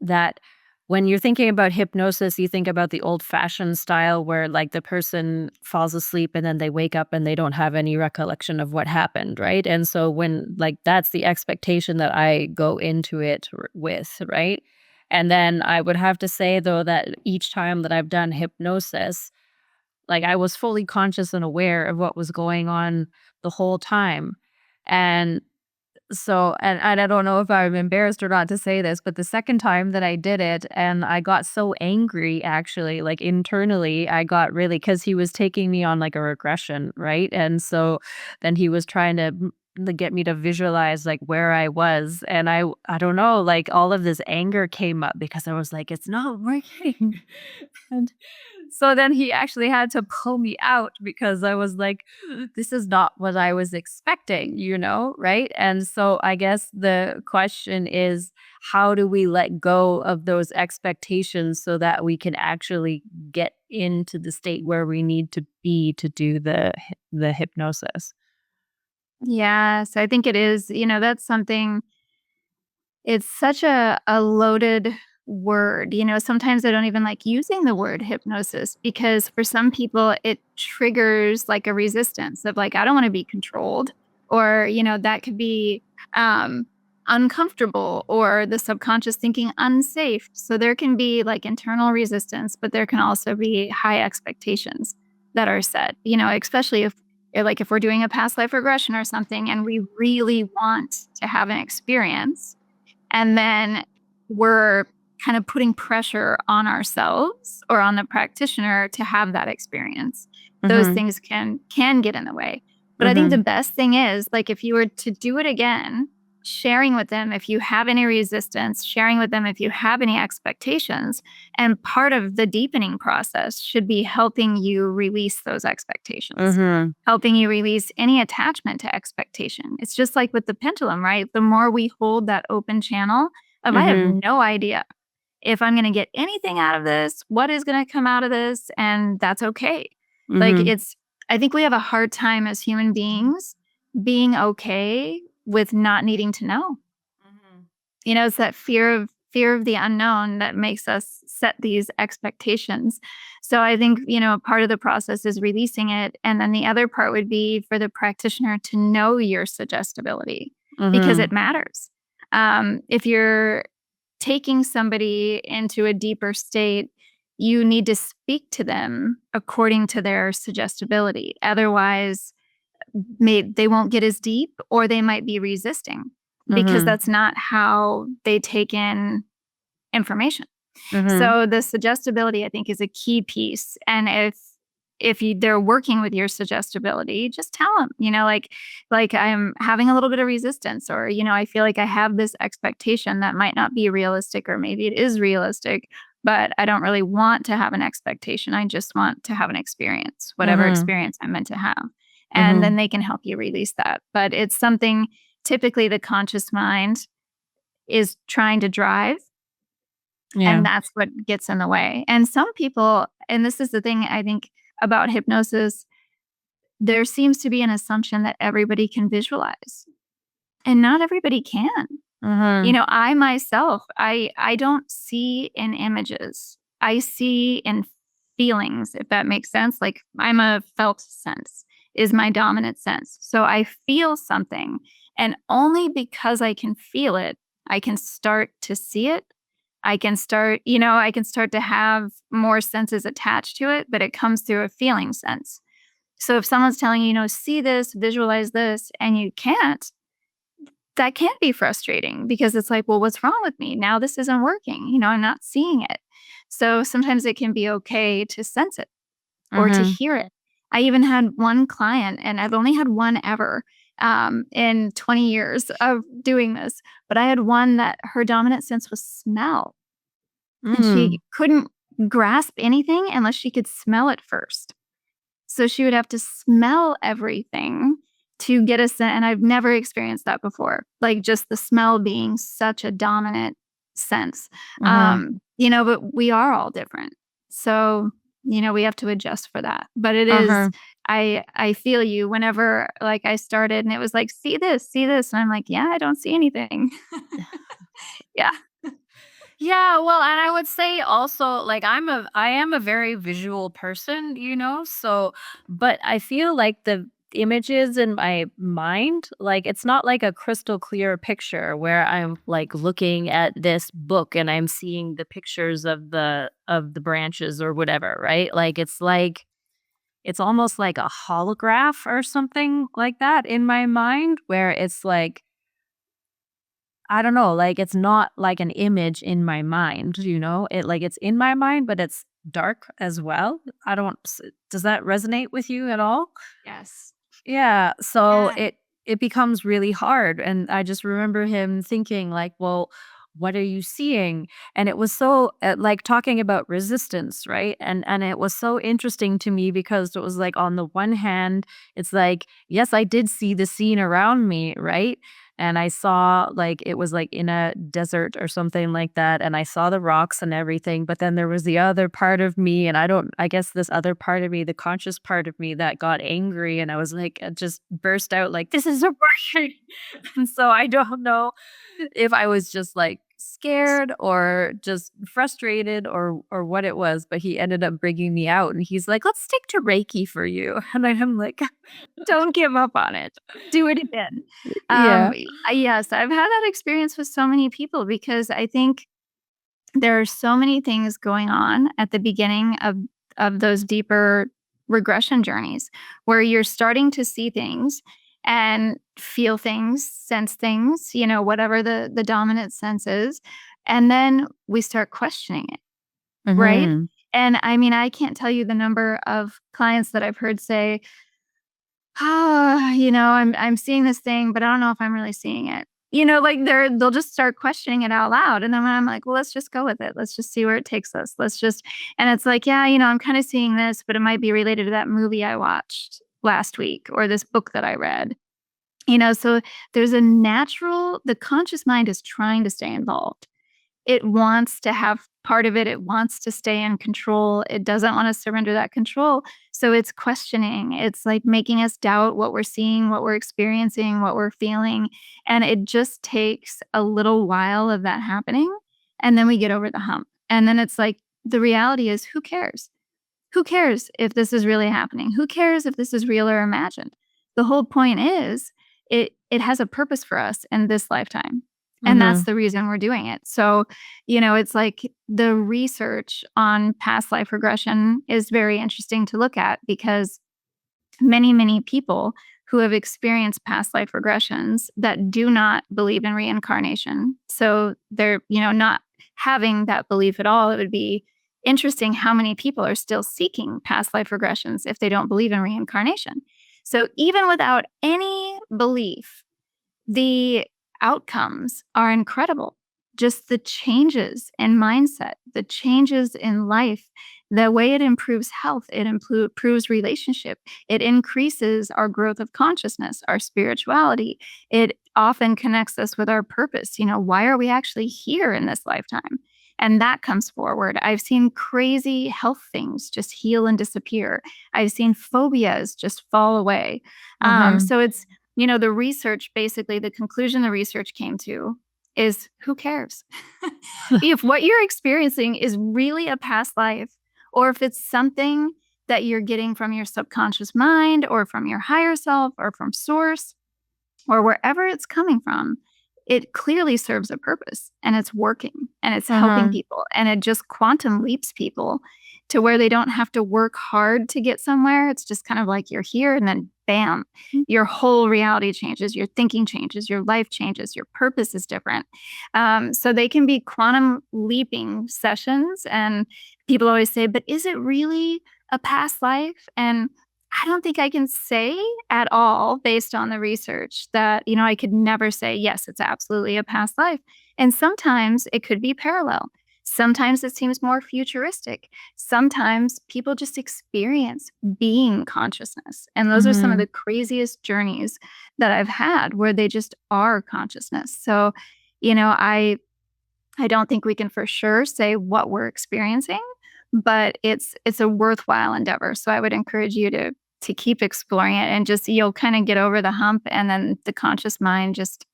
Speaker 2: that when you're thinking about hypnosis, you think about the old fashioned style where like the person falls asleep and then they wake up and they don't have any recollection of what happened, right? And so when like that's the expectation that I go into it with, right? And then I would have to say though that each time that I've done hypnosis, like I was fully conscious and aware of what was going on the whole time. And and I don't know if I'm embarrassed or not to say this, but the second time that I did it and I got so angry actually, like internally, I got really because he was taking me on like a regression, right? And so then he was trying to get me to visualize like where I was. And I don't know, like all of this anger came up because I was like, it's not working. And so then he actually had to pull me out because I was like, this is not what I was expecting, right? And so I guess the question is, how do we let go of those expectations so that we can actually get into the state where we need to be to do the hypnosis?
Speaker 1: Yes, I think it is. That's something. It's such a loaded word. Sometimes I don't even like using the word hypnosis because for some people it triggers like a resistance of like, I don't want to be controlled. Or, that could be um uncomfortable or the subconscious thinking unsafe. So there can be like internal resistance, but there can also be high expectations that are set, especially if we're doing a past life regression or something and we really want to have an experience and then we're kind of putting pressure on ourselves or on the practitioner to have that experience. Those
Speaker 2: Mhm.
Speaker 1: things can get in the way. But I think the
Speaker 2: Mhm.
Speaker 1: best thing is like if you were to do it again, sharing with them if you have any resistance, sharing with them if you have any expectations. And part of the deepening process should be helping you release those expectations,
Speaker 2: Mhm.
Speaker 1: helping you release any attachment to expectation. It's just like with the pendulum, right? The more we hold that open channel of I have
Speaker 2: Mhm.
Speaker 1: no idea if I'm going to get anything out of this, what is going to come out of this, and that's okay. Like
Speaker 2: Mhm.
Speaker 1: I think we have a hard time as human beings being okay with not needing to know.
Speaker 2: Mhm.
Speaker 1: It's that fear of the unknown that makes us set these expectations. So I think, part of the process is releasing it. And then the other part would be for the practitioner to know your suggestibility because
Speaker 2: Mhm.
Speaker 1: it matters. If you're taking somebody into a deeper state, you need to speak to them according to their suggestibility. Otherwise, they won't get as deep or they might be resisting because
Speaker 2: Mhm.
Speaker 1: that's not how they take in information.
Speaker 2: Mhm.
Speaker 1: So the suggestibility I think is a key piece. And they're working with your suggestibility, just tell them, like I'm having a little bit of resistance or I feel like I have this expectation that might not be realistic or maybe it is realistic, but I don't really want to have an expectation. I just want to have an experience, whatever
Speaker 2: Mhm.
Speaker 1: experience I'm meant to have. And then
Speaker 2: Mhm.
Speaker 1: they can help you release that. But it's something typically the conscious mind is trying to drive,
Speaker 2: Yeah.
Speaker 1: and that's what gets in the way. And some people, and this is the thing I think about hypnosis, there seems to be an assumption that everybody can visualize, and not everybody can.
Speaker 2: Mhm.
Speaker 1: I myself, I don't see in images. I see in feelings, if that makes sense. Like I'm a felt sense is my dominant sense. So I feel something and only because I can feel it, I can start to see it. I can start to have more senses attached to it, but it comes through a feeling sense. So if someone's telling you, see this, visualize this, and you can't, that can be frustrating because it's like, well, what's wrong with me? Now this isn't working. I'm not seeing it. So sometimes it can be okay to sense it or to
Speaker 2: Mhm.
Speaker 1: hear it. I even had one client, and I've only had one ever in 20 years of doing this, but I had one that her dominant sense was smell, and
Speaker 2: Mm.
Speaker 1: she couldn't grasp anything unless she could smell it first. So she would have to smell everything to get a sense, and I've never experienced that before, like, just the smell being such a dominant sense.
Speaker 2: Mhm.
Speaker 1: But we are all different. So, we have to adjust for that. But it is
Speaker 2: Uh-huh.
Speaker 1: I feel you whenever, like, I started and it was like, see this," and I'm like, "Yeah, I don't see anything." Yeah.
Speaker 2: Yeah, well, and I would say also like I am a very visual person, so but I feel like the images in my mind, like it's not like a crystal clear picture where I'm like looking at this book and I'm seeing the pictures of the branches or whatever, right? Like it's almost like a holograph or something like that in my mind where it's like I don't know, like, it's not like an image in my mind, it's in my mind, but it's dark as well. I don't s Does that resonate with you at all?
Speaker 1: Yes.
Speaker 2: Yeah, so
Speaker 1: Yeah.
Speaker 2: it becomes really hard, and I just remember him thinking like, "Well, what are you seeing?" And it was so like, talking about resistance, right? And it was so interesting to me because it was like, on the one hand, it's like, yes, I did see the scene around me, right? And I saw, like, it was, like, in a desert or something like that, and I saw the rocks and everything, but then there was the other part of me, and I guess this other part of me, the conscious part of me that got angry, and I was like, just burst out like, "This isn't working." And so I don't know if I was just, like, scared or just frustrated or what it was, but he ended up bringing me out, and he's like, "Let's stick to Reiki for you." And I'm like,
Speaker 1: Don't give up on it. Do it again.
Speaker 2: yeah.
Speaker 1: Yes, I've had that experience with so many people because I think there are so many things going on at the beginning of those deeper regression journeys where you're starting to see things and feel things, sense things, whatever the dominant sense is, and then we start questioning it, right?
Speaker 2: Mhm.
Speaker 1: And I mean, I can't tell you the number of clients that I've heard say, I'm seeing this thing, but I don't know if I'm really seeing it. Like they'll just start questioning it out loud. And then when I'm like, well, let's just go with it. Let's just see where it takes us. And it's like, yeah, I'm kind of seeing this, but it might be related to that movie I watched last week or this book that I read. So there's the conscious mind is trying to stay involved. It wants to have part of it. It wants to stay in control. It doesn't want to surrender that control. So it's questioning. It's like making us doubt what we're seeing, what we're experiencing, what we're feeling. And it just takes a little while of that happening. And then we get over the hump. And then it's like the reality is who cares? Who cares if this is really happening? Who cares if this is real or imagined? The whole point is it has a purpose for us in this lifetime. And that's
Speaker 2: Mhm.
Speaker 1: the reason we're doing it. So, it's like the research on past life regression is very interesting to look at because many, many people who have experienced past life regressions that do not believe in reincarnation. So they're, not having that belief at all. It would be interesting how many people are still seeking past life regressions if they don't believe in reincarnation. So even without any belief, the outcomes are incredible. Just the changes in mindset, the changes in life, the way it improves health, it improves relationship, it increases our growth of consciousness, our spirituality. It often connects us with our purpose. Why are we actually here in this lifetime? And that comes forward. I've seen crazy health things just heal and disappear. I've seen phobias just fall away.
Speaker 2: Mhm.
Speaker 1: So it's the research, basically, the conclusion the research came to is who cares? If what you're experiencing is really a past life, or if it's something that you're getting from your subconscious mind, or from your higher self, or from source, or wherever it's coming from, it clearly serves a purpose and it's working and it's helping
Speaker 2: Mhm.
Speaker 1: people and it just quantum leaps people to where they don't have to work hard to get somewhere. It's just kind of like you're here and then bam, your whole reality changes, your thinking changes, your life changes, your purpose is different. So they can be quantum leaping sessions. And people always say, but is it really a past life? And I don't think I can say at all, based on the research, that, I could never say, yes, it's absolutely a past life. And sometimes it could be parallel. Sometimes it seems more futuristic. Sometimes people just experience being consciousness. And those are some of
Speaker 2: Mhm.
Speaker 1: the craziest journeys that I've had where they just are consciousness. So, I don't think we can for sure say what we're experiencing, but it's a worthwhile endeavor. So I would encourage you to keep exploring it, and just you'll kind of get over the hump, and then the conscious mind just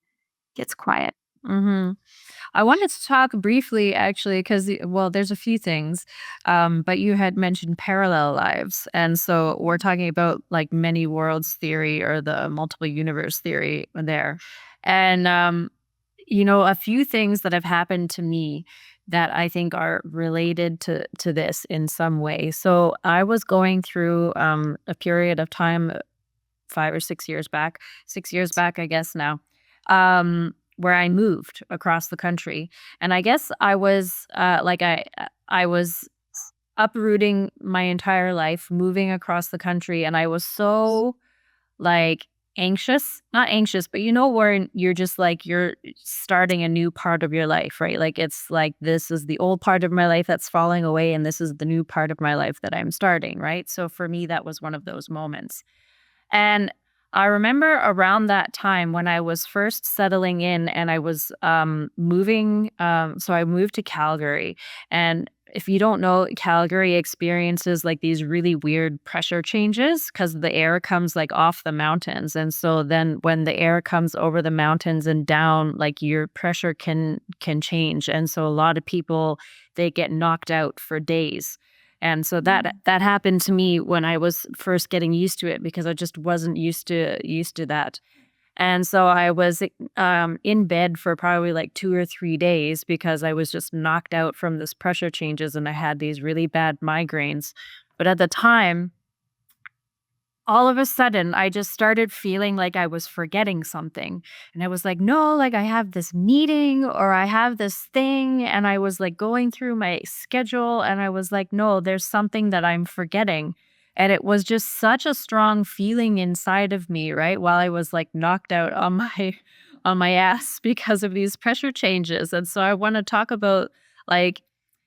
Speaker 1: gets quiet.
Speaker 2: Mhm. I wanted to talk briefly, actually, because, well, there's a few things, but you had mentioned parallel lives. And so we're talking about like many worlds theory or the multiple universe theory there. And, a few things that have happened to me that I think are related to this in some way. So I was going through a period of time 5 or 6 years back, 6 years back, I guess now, where I moved across the country, and I guess I was I was uprooting my entire life, moving across the country, and I was so like anxious, not anxious, but where you're just like you're starting a new part of your life, right? Like it's like this is the old part of my life that's falling away, and this is the new part of my life that I'm starting, right? So for me, that was one of those moments. And I remember around that time when I was first settling in and I was moving. So I moved to Calgary. And if you don't know, Calgary experiences like these really weird pressure changes because the air comes like off the mountains. And so then when the air comes over the mountains and down, like your pressure can change. And so a lot of people, they get knocked out for days. And so that happened to me when I was first getting used to it because I just wasn't used to that. And so I was in bed for probably like 2 or 3 days because I was just knocked out from this pressure changes and I had these really bad migraines. But at the time, all of a sudden, I just started feeling like I was forgetting something. And I was like, no, like I have this meeting or I have this thing. And I was like going through my schedule and I was like, no, there's something that I'm forgetting. And it was just such a strong feeling inside of me, right? While I was like knocked out on my on my ass because of these pressure changes. And so I want to talk about like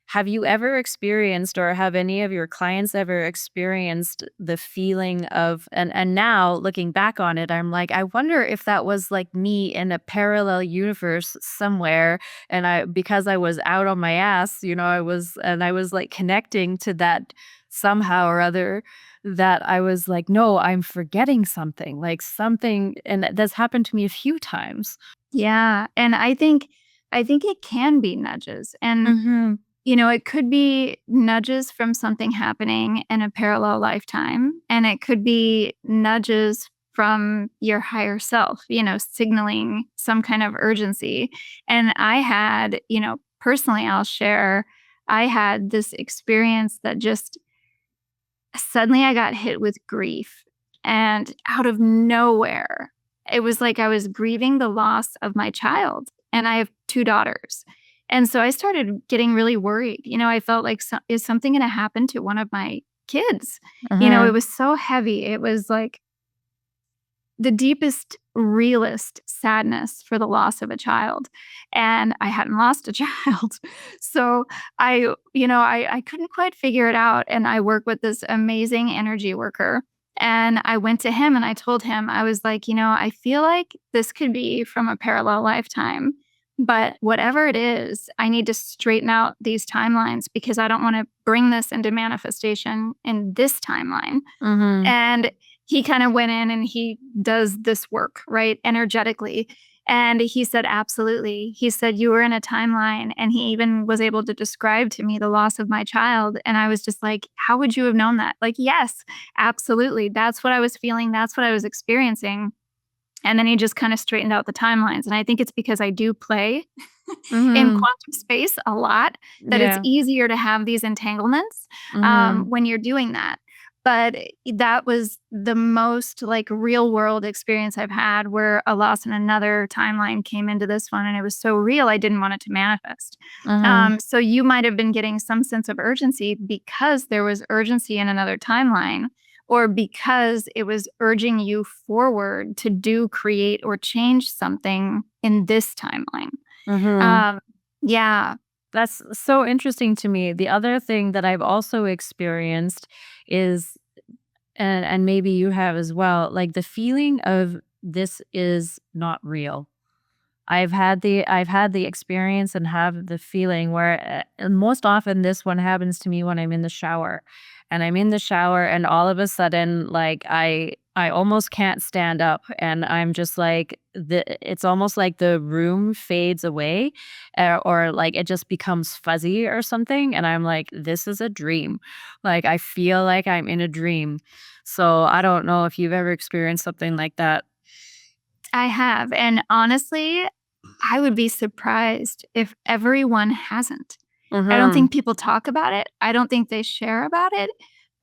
Speaker 2: have you ever experienced or have any of your clients ever experienced the feeling of and now looking back on it, I'm like, I wonder if that was like me in a parallel universe somewhere and I because I was out on my ass, I was like connecting to that somehow or other that I was like, no, I'm forgetting something, like something and that's happened to me a few times.
Speaker 1: Yeah, and I think it can be nudges, and
Speaker 2: Mhm.
Speaker 1: it could be nudges from something happening in a parallel lifetime, and it could be nudges from your higher self, signaling some kind of urgency. And I had, personally, I'll share, I had this experience that just suddenly I got hit with grief, and out of nowhere, it was like I was grieving the loss of my child, and I have 2 daughters. And so I started getting really worried. I felt like, is something gonna happen to one of my kids? It
Speaker 2: Mhm.
Speaker 1: was so heavy. It was like the deepest, realest sadness for the loss of a child, and I hadn't lost a child. So I couldn't quite figure it out, and I work with this amazing energy worker, and I went to him and I told him, I was like, "I feel like this could be from a parallel lifetime, but whatever it is, I need to straighten out these timelines because I don't wanna bring this into manifestation in this timeline."
Speaker 2: Mhm.
Speaker 1: And he kind of went in and he does this work, right? Energetically. And he said, absolutely. He said, you were in a timeline. And he even was able to describe to me the loss of my child. And I was just like, how would you have known that? Like, yes, absolutely. That's what I was feeling. That's what I was experiencing. And then he just kind of straightened out the timelines. And I think it's because I do play in
Speaker 2: Mhm.
Speaker 1: quantum space a lot that it's
Speaker 2: Yeah.
Speaker 1: easier to have these entanglements
Speaker 2: Mhm.
Speaker 1: when you're doing that. But that was the most like real world experience I've had where a loss in another timeline came into this one. And it was so real, I didn't want it to manifest.
Speaker 2: Mhm.
Speaker 1: So you might have been getting some sense of urgency because there was urgency in another timeline, or because it was urging you forward to do, create, or change something in this timeline.
Speaker 2: Mhm.
Speaker 1: Um, yeah,
Speaker 2: That's so interesting to me. The other thing that I've also experienced is, and maybe you have as well, like the feeling of this is not real. I've had the experience and have the feeling where, and most often this one happens to me when I'm in the shower. And I'm in the shower and all of a sudden, like, I almost can't stand up, and I'm just like, it's almost like the room fades away, or like it just becomes fuzzy or something, and I'm like, "This is a dream." Like, I feel like I'm in a dream. So, I don't know if you've ever experienced something like that.
Speaker 1: I have. And honestly, I would be surprised if everyone hasn't. I don't
Speaker 2: Mhm.
Speaker 1: think people talk about it. I don't think they share about it.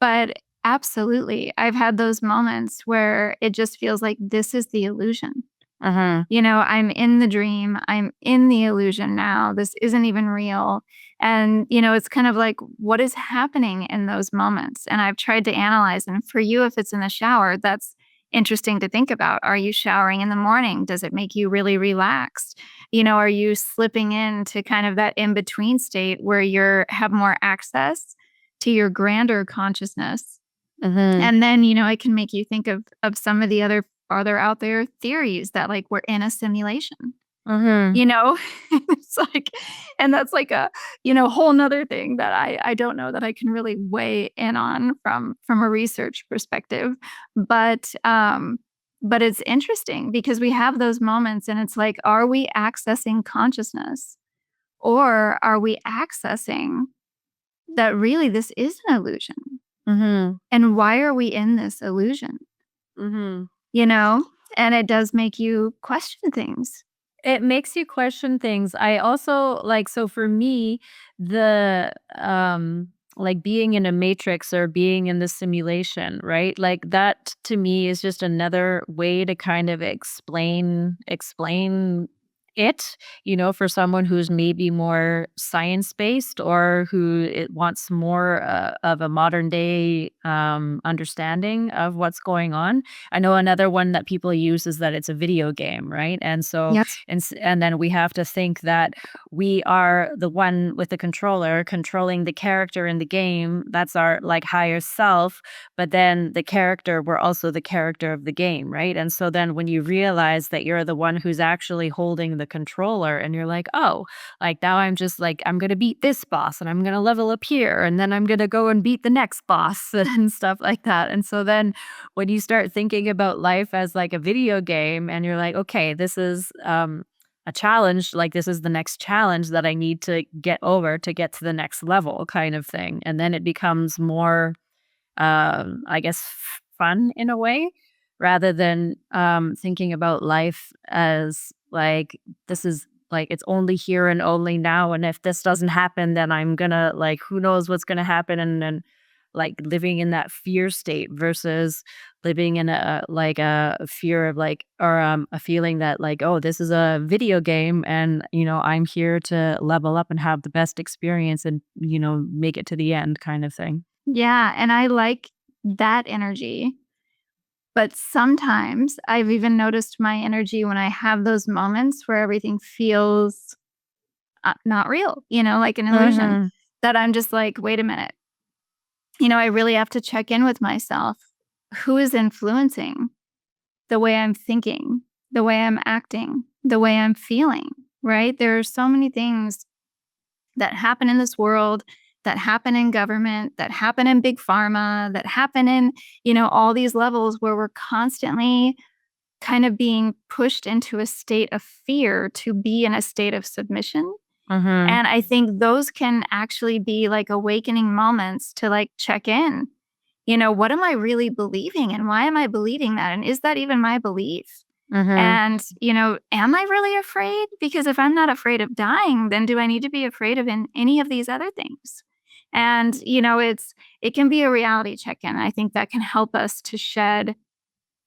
Speaker 1: But absolutely, I've had those moments where it just feels like this is the illusion.
Speaker 2: Mhm.
Speaker 1: I'm in the dream. I'm in the illusion now. This isn't even real. And, it's kind of like, what is happening in those moments? And I've tried to analyze. And for you, if it's in the shower, that's interesting to think about. Are you showering in the morning? Does it make you really relaxed? Are you slipping into kind of that in between state where have more access to your grander consciousness?
Speaker 2: Mhm.
Speaker 1: And then, it can make you think of some of the other farther out there theories that, like, we're in a simulation,
Speaker 2: Mhm.
Speaker 1: you know? It's like and that's like a, whole 'nother thing that I don't know that I can really weigh in on from a research perspective. But it's interesting because we have those moments and it's like, are we accessing consciousness or are we accessing that really this is an illusion?
Speaker 2: Mhm.
Speaker 1: And why are we in this illusion?
Speaker 2: Mhm.
Speaker 1: You know? And it does make you question things.
Speaker 2: It makes you question things. I also like, so for me, the like being in a matrix or being in the simulation, right? Like that to me is just another way to kind of explain it, for someone who's maybe more science based or who it wants more of a modern day understanding of what's going on. I know another one that people use is that it's a video game, right? And so
Speaker 1: Yep.
Speaker 2: and then we have to think that we are the one with the controller controlling the character in the game. That's our like higher self. But then the character, we're also the character of the game, right? And so then when you realize that you're the one who's actually holding the controller and you're like, oh, like now I'm just like, I'm going to beat this boss and I'm going to level up here and then I'm going to go and beat the next boss and stuff like that. And so then when you start thinking about life as like a video game and you're like, okay, this is a challenge, like this is the next challenge that I need to get over to get to the next level kind of thing. And then it becomes more I guess fun in a way rather than thinking about life as like this is like it's only here and only now, and if this doesn't happen then I'm gonna like who knows what's gonna happen, and then like living in that fear state versus living in a like a fear of like or a feeling that like, oh, this is a video game and I'm here to level up and have the best experience and make it to the end kind of thing.
Speaker 1: Yeah, and I like that energy, but sometimes I've even noticed my energy when I have those moments where everything feels, not real, like an illusion,
Speaker 2: Mhm.
Speaker 1: that I'm just like, "Wait a minute." I really have to check in with myself. Who is influencing the way I'm thinking, the way I'm acting, the way I'm feeling, right? There are so many things that happen in this world, that happen in government, that happen in big pharma, that happen in, all these levels where we're constantly kind of being pushed into a state of fear to be in a state of submission.
Speaker 2: Mhm.
Speaker 1: And I think those can actually be like awakening moments to like check in. What am I really believing and why am I believing that? And is that even my belief?
Speaker 2: Mhm.
Speaker 1: And, am I really afraid? Because if I'm not afraid of dying, then do I need to be afraid of any of these other things? And, it can be a reality check in. I think that can help us to shed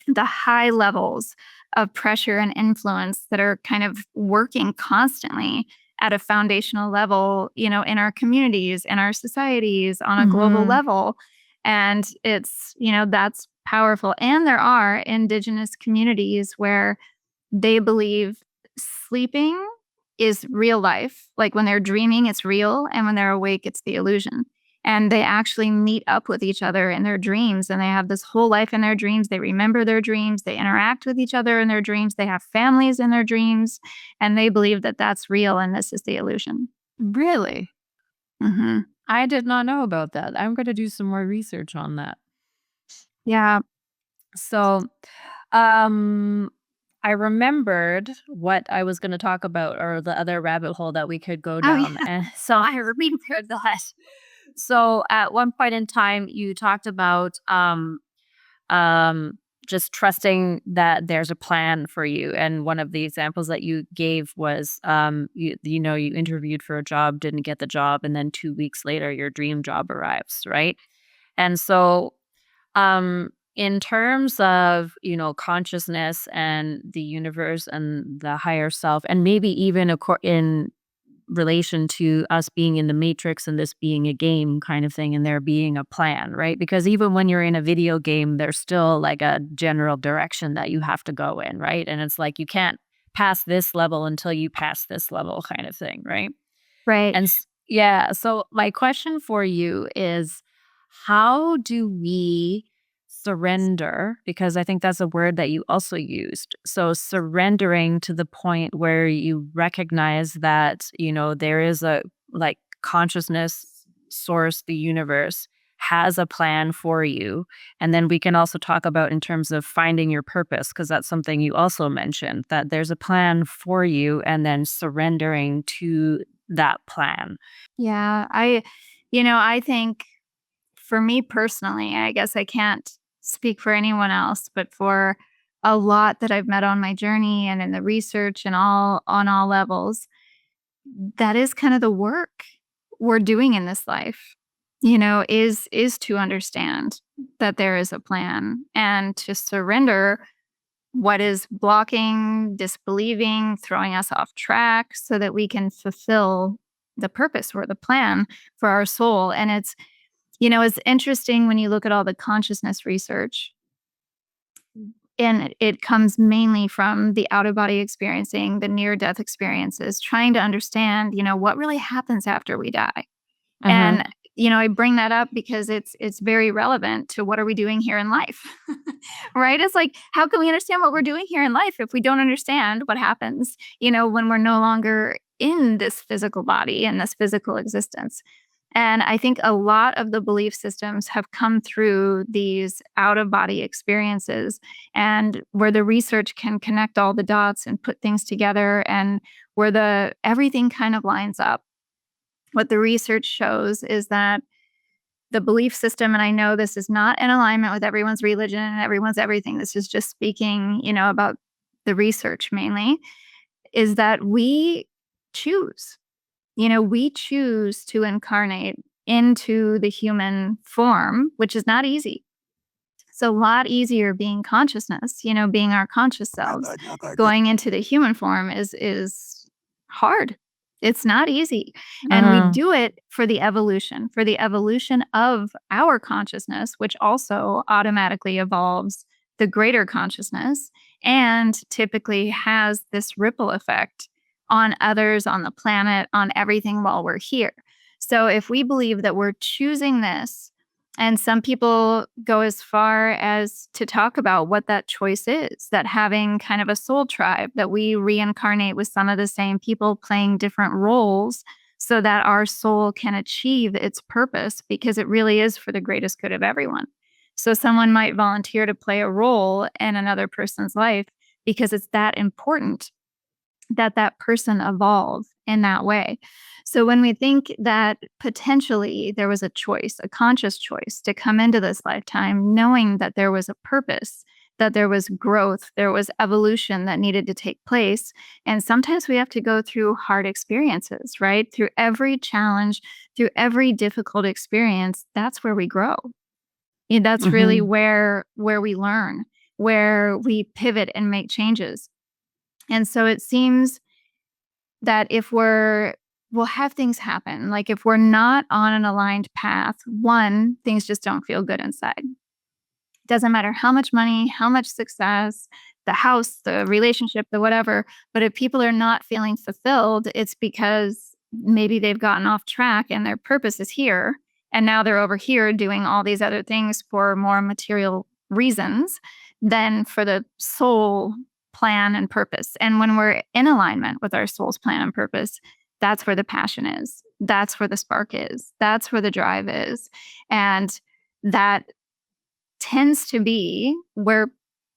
Speaker 1: the high levels of pressure and influence that are kind of working constantly at a foundational level, in our communities, in our societies, on a global
Speaker 2: Mhm.
Speaker 1: level. And that's powerful. And there are indigenous communities where they believe sleeping is real life. Like when they're dreaming, it's real. And when they're awake, it's the illusion. And they actually meet up with each other in their dreams. And they have this whole life in their dreams. They remember their dreams. They interact with each other in their dreams. They have families in their dreams. And they believe that that's real and this is the illusion.
Speaker 2: Really?
Speaker 1: Hmm.
Speaker 2: I did not know about that. I'm gonna do some more research on that.
Speaker 1: Yeah.
Speaker 2: So, um, I remembered what I was gonna talk about or the other rabbit hole that we could go
Speaker 1: Oh,
Speaker 2: down,
Speaker 1: yeah.
Speaker 2: and so I remembered that. So, at one point in time, you talked about, um, just trusting that there's a plan for you, and one of the examples that you gave was, you interviewed for a job, didn't get the job, and then 2 weeks later, your dream job arrives, right? And so, in terms of, consciousness and the universe and the higher self, and maybe even in relation to us being in the matrix and this being a game kind of thing and there being a plan, right? Because even when you're in a video game, there's still like a general direction that you have to go in, right? And it's like you can't pass this level until you pass this level kind of thing, right?
Speaker 1: Right.
Speaker 2: Yeah, so my question for you is how do we surrender? Because I think that's a word that you also used. So surrendering to the point where you recognize that, there is a like consciousness source, the universe has a plan for you. And then we can also talk about in terms of finding your purpose, because that's something you also mentioned that there's a plan for you and then surrendering to that plan.
Speaker 1: Yeah. I think for me personally, I guess I can't speak for anyone else, but for a lot that I've met on my journey and in the research and all on all levels, that is kind of the work we're doing in this life. Is to understand that there is a plan and to surrender what is blocking, disbelieving, throwing us off track so that we can fulfill the purpose or the plan for our soul. And it's interesting when you look at all the consciousness research, and it comes mainly from the out of body experiencing, the near death experiences, trying to understand, what really happens after we die.
Speaker 2: Mhm.
Speaker 1: And I bring that up because it's very relevant to what are we doing here in life. Right? It's like how can we understand what we're doing here in life if we don't understand what happens, when we're no longer in this physical body and this physical existence. And I think a lot of the belief systems have come through these out of body experiences and where the research can connect all the dots and put things together and where the everything kind of lines up. What the research shows is that the belief system, and I know this is not in alignment with everyone's religion and everyone's everything. This is just speaking, about the research mainly, is that we choose. We choose to incarnate into the human form, which is not easy. It's a lot easier being consciousness, being our conscious selves. Going into the human form is hard. It's not easy. And we
Speaker 2: Mhm.
Speaker 1: do it for the evolution of our consciousness, which also automatically evolves the greater consciousness and typically has this ripple effect on others, on the planet, on everything while we're here. So if we believe that we're choosing this, and some people go as far as to talk about what that choice is, that having kind of a soul tribe, that we reincarnate with some of the same people playing different roles so that our soul can achieve its purpose because it really is for the greatest good of everyone. So someone might volunteer to play a role in another person's life because it's that important that that person evolve in that way. So when we think that potentially there was a choice, a conscious choice to come into this lifetime, knowing that there was a purpose that there was growth, there was evolution that needed to take place. And sometimes we have to go through hard experiences, right? Through every challenge, through every difficult experience, that's where we grow. That's really
Speaker 2: Mhm.
Speaker 1: where we learn, where we pivot and make changes. And so it seems that if we'll have things happen. Like if we're not on an aligned path, one, things just don't feel good inside. Doesn't matter how much money, how much success, the house, the relationship, the whatever. But if people are not feeling fulfilled, it's because maybe they've gotten off track and their purpose is here. And now they're over here doing all these other things for more material reasons than for the soul plan and purpose. And when we're in alignment with our soul's plan and purpose, that's where the passion is. That's where the spark is. That's where the drive is. And that tends to be where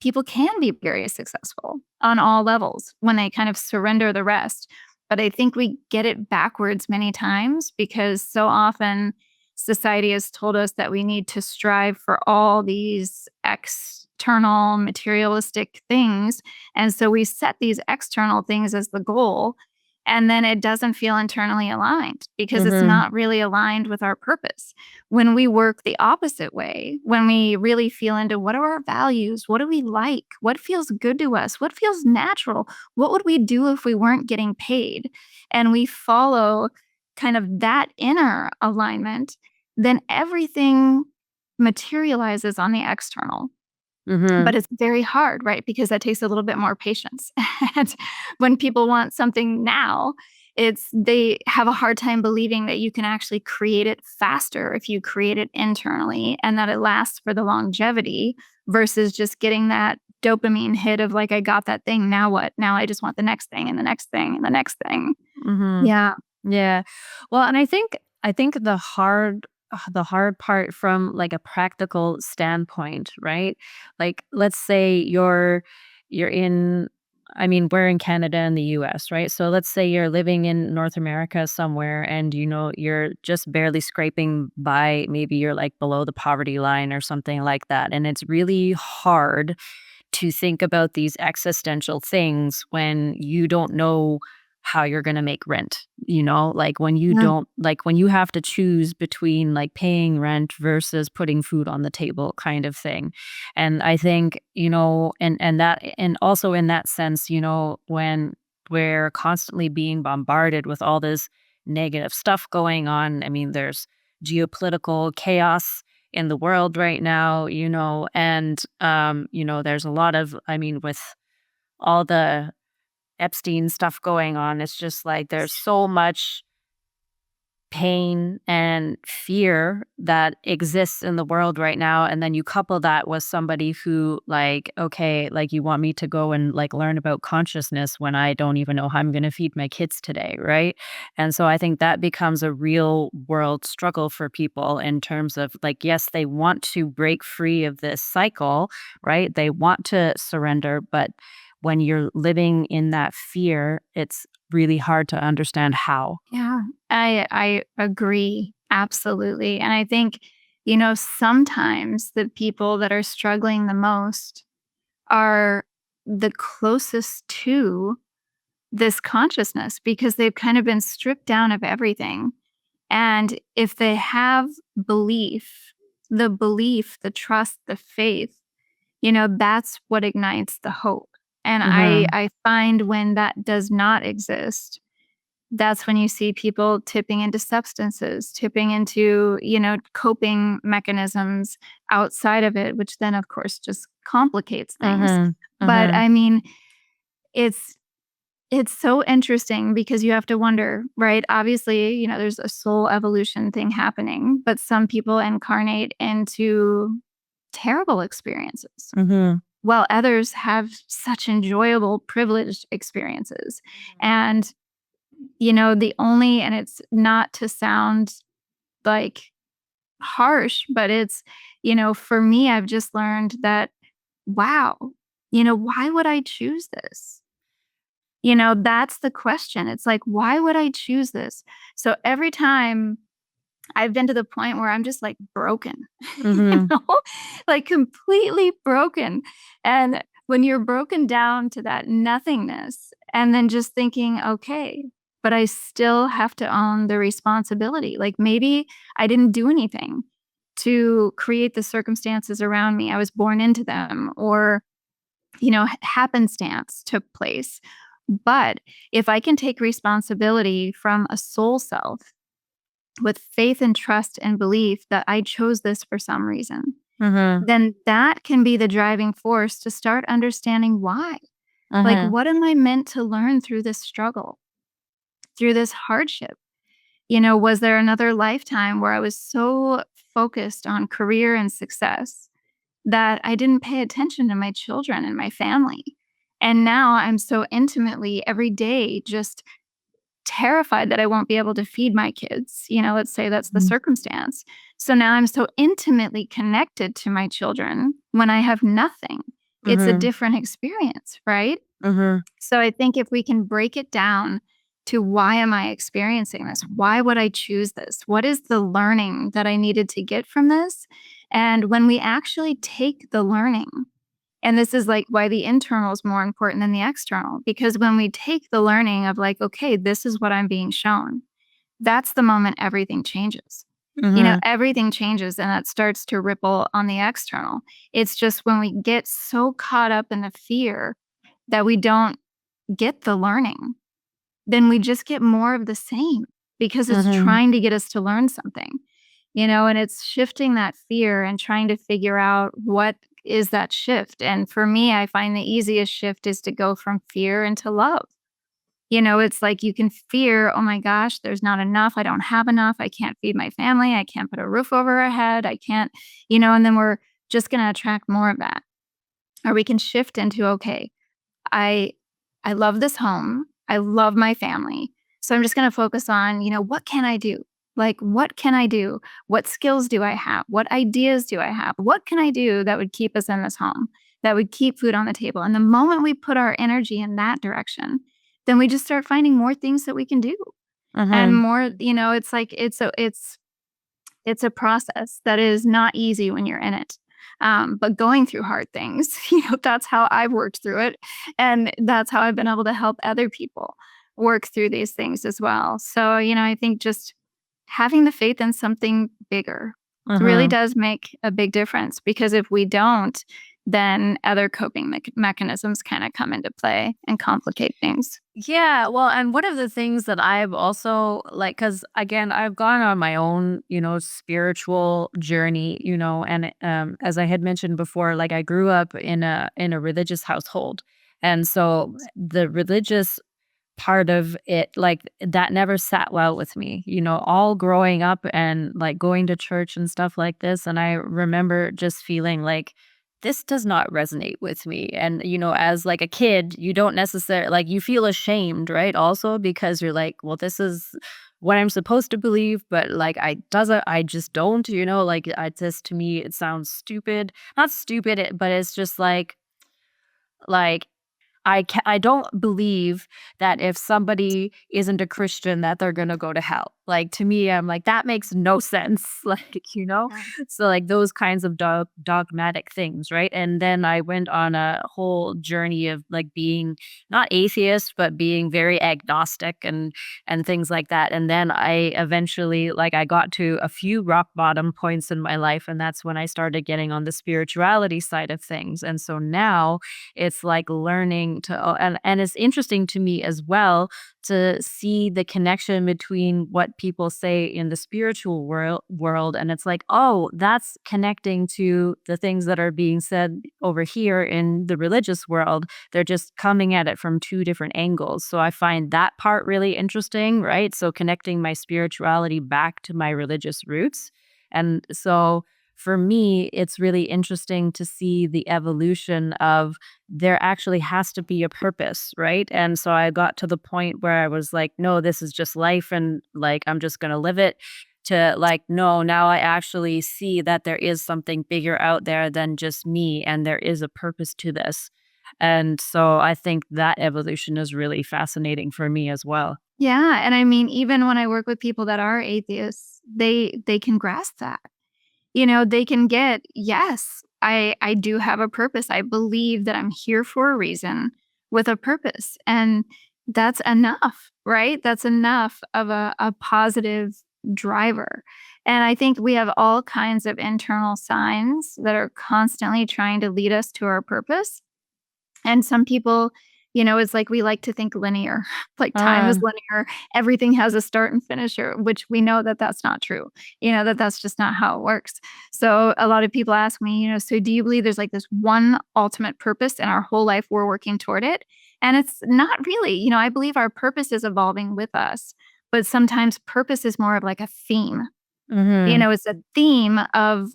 Speaker 1: people can be very successful on all levels when they kind of surrender the rest. But I think we get it backwards many times because so often society has told us that we need to strive for all these external materialistic things. And so we set these external things as the goal. And then it doesn't feel internally aligned because it's
Speaker 2: Mhm.
Speaker 1: not really aligned with our purpose. When we work the opposite way, when we really feel into what are our values? What do we like? What feels good to us? What feels natural? What would we do if we weren't getting paid? And we follow kind of that inner alignment, then everything materializes on the external. But
Speaker 2: Mhm.
Speaker 1: it's very hard, right? Because that takes a little bit more patience. And when people want something now, they have a hard time believing that you can actually create it faster if you create it internally and that it lasts for the longevity versus just getting that dopamine hit of like, I got that thing. Now what? Now I just want the next thing and the next thing and the next thing.
Speaker 2: Mhm.
Speaker 1: Yeah.
Speaker 2: Yeah. Well, and I think the hard part from like a practical standpoint, right? Like let's say you're in I mean, we're in Canada and the US, right? So let's say you're living in North America somewhere and you're just barely scraping by, maybe you're like below the poverty line or something like that. And it's really hard to think about these existential things when you don't know how you're going to make rent, like when you
Speaker 1: Yeah.
Speaker 2: don't like when you have to choose between like paying rent versus putting food on the table kind of thing. And I think, and also in that sense, when we're constantly being bombarded with all this negative stuff going on. I mean, there's geopolitical chaos in the world right now, and there's a lot of I mean, with all the Epstein stuff going on, it's just like there's so much pain and fear that exists in the world right now, and then you couple that with somebody who like, okay, like you want me to go and like learn about consciousness when I don't even know how I'm going to feed my kids today, right? And so I think that becomes a real world struggle for people in terms of like, yes, they want to break free of this cycle, right? They want to surrender, but when you're living in that fear, it's really hard to understand how.
Speaker 1: Yeah, I agree, absolutely, and I think, sometimes the people that are struggling the most are the closest to this consciousness because they've kind of been stripped down of everything, and if they have belief, the trust, the faith, that's what ignites the hope, and
Speaker 2: Mhm.
Speaker 1: I find when that does not exist, that's when you see people tipping into substances, tipping into, coping mechanisms outside of it, which then, of course, just complicates things.
Speaker 2: Mhm.
Speaker 1: But
Speaker 2: Mhm.
Speaker 1: I mean, it's it's so interesting because you have to wonder, right? Obviously, there's a soul evolution thing happening, but some people incarnate into terrible experiences,
Speaker 2: Mhm.
Speaker 1: while others have such enjoyable, privileged experiences. And the only and it's not to sound, like, harsh, but it's, for me, I've just learned that, wow, why would I choose this? That's the question. It's like, why would I choose this? So every time I've been to the point where I'm just like broken,
Speaker 2: Mhm.
Speaker 1: like completely broken. And when you're broken down to that nothingness and then just thinking, okay, but I still have to own the responsibility. Like maybe I didn't do anything to create the circumstances around me. I was born into them, or, happenstance took place. But if I can take responsibility from a soul self with faith and trust and belief that I chose this for some reason,
Speaker 2: Mhm.
Speaker 1: then that can be the driving force to start understanding why. Like,
Speaker 2: Mhm.
Speaker 1: what am I meant to learn through this struggle, through this hardship? Was there another lifetime where I was so focused on career and success that I didn't pay attention to my children and my family? And now I'm so intimately every day just terrified that I won't be able to feed my kids. Let's say that's the
Speaker 2: Mhm.
Speaker 1: circumstance. So now I'm so intimately connected to my children when I have nothing. It's a
Speaker 2: Mhm.
Speaker 1: different experience, right?
Speaker 2: Mhm.
Speaker 1: So I think if we can break it down to why am I experiencing this? Why would I choose this? What is the learning that I needed to get from this? And when we actually take the learning, and this is like why the internal is more important than the external, because when we take the learning of like, okay, this is what I'm being shown, that's the moment everything changes.
Speaker 2: Mhm.
Speaker 1: Everything changes and that starts to ripple on the external. It's just when we get so caught up in the fear that we don't get the learning, then we just get more of the same because it's
Speaker 2: Mhm.
Speaker 1: trying to get us to learn something, and it's shifting that fear and trying to figure out what is that shift. And for me, I find the easiest shift is to go from fear into love. It's like you can fear, oh my gosh, there's not enough. I don't have enough. I can't feed my family. I can't put a roof over our head. I can't, and then we're just going to attract more of that. Or we can shift into, okay, I I love this home. I love my family. So I'm just going to focus on, what can I do? Like, what can I do? What skills do I have? What ideas do I have? What can I do that would keep us in this home, that would keep food on the table? And the moment we put our energy in that direction, then we just start finding more things that we can do. And
Speaker 2: Mhm.
Speaker 1: more, it's like it's a process that is not easy when you're in it. But going through hard things, that's how I've worked through it. And that's how I've been able to help other people work through these things as well. So, I think just having the faith in something bigger really
Speaker 2: Mhm.
Speaker 1: does make a big difference, because if we don't, then other coping mechanisms kind of come into play and complicate things.
Speaker 2: Yeah, well, and one of the things that I've also like, because again, I've gone on my own, spiritual journey, and as I had mentioned before, like I grew up in a religious household, and so the religious part of it, like, that never sat well with me, all growing up and, like, going to church and stuff like this, and I remember just feeling like, "This does not resonate with me," and, as, like, a kid, you don't necessarily like, you feel ashamed, right, also, because you're like, "Well, this is what I'm supposed to believe, but, like, I just don't," like, I just to me, it sounds stupid. Not stupid, but it's just like I don't believe that if somebody isn't a Christian that they're gonna go to hell. Like, to me, I'm like, "That makes no sense." Like,
Speaker 1: Yeah.
Speaker 2: So, like, those kinds of dogmatic things, right? And then I went on a whole journey of, like, being not atheist, but being very agnostic and things like that. And then I eventually like, I got to a few rock bottom points in my life, and that's when I started getting on the spirituality side of things. And so now it's like learning to and it's interesting to me as well to see the connection between what people say in the spiritual world, and it's like, oh, that's connecting to the things that are being said over here in the religious world. They're just coming at it from two different angles. So I find that part really interesting, right? So connecting my spirituality back to my religious roots. And so for me, it's really interesting to see the evolution of there actually has to be a purpose, right? And so I got to the point where I was like, no, this is just life and like I'm just going to live it, to like, no, now I actually see that there is something bigger out there than just me and there is a purpose to this. And so I think that evolution is really fascinating for me as well.
Speaker 1: Yeah, and I mean, even when I work with people that are atheists, they can grasp that. They can get, "Yes, I do have a purpose. I believe that I'm here for a reason with a purpose." And that's enough, right? That's enough of a positive driver. And I think we have all kinds of internal signs that are constantly trying to lead us to our purpose. And some people, it's like we like to think linear, like time is
Speaker 2: Uh,
Speaker 1: linear. Everything has a start and finisher, which we know that that's not true. That's just not how it works. So a lot of people ask me, so do you believe there's like this one ultimate purpose in our whole life we're working toward it? And it's not really. I believe our purpose is evolving with us, but sometimes purpose is more of like a theme.
Speaker 2: mhm.
Speaker 1: It's a theme of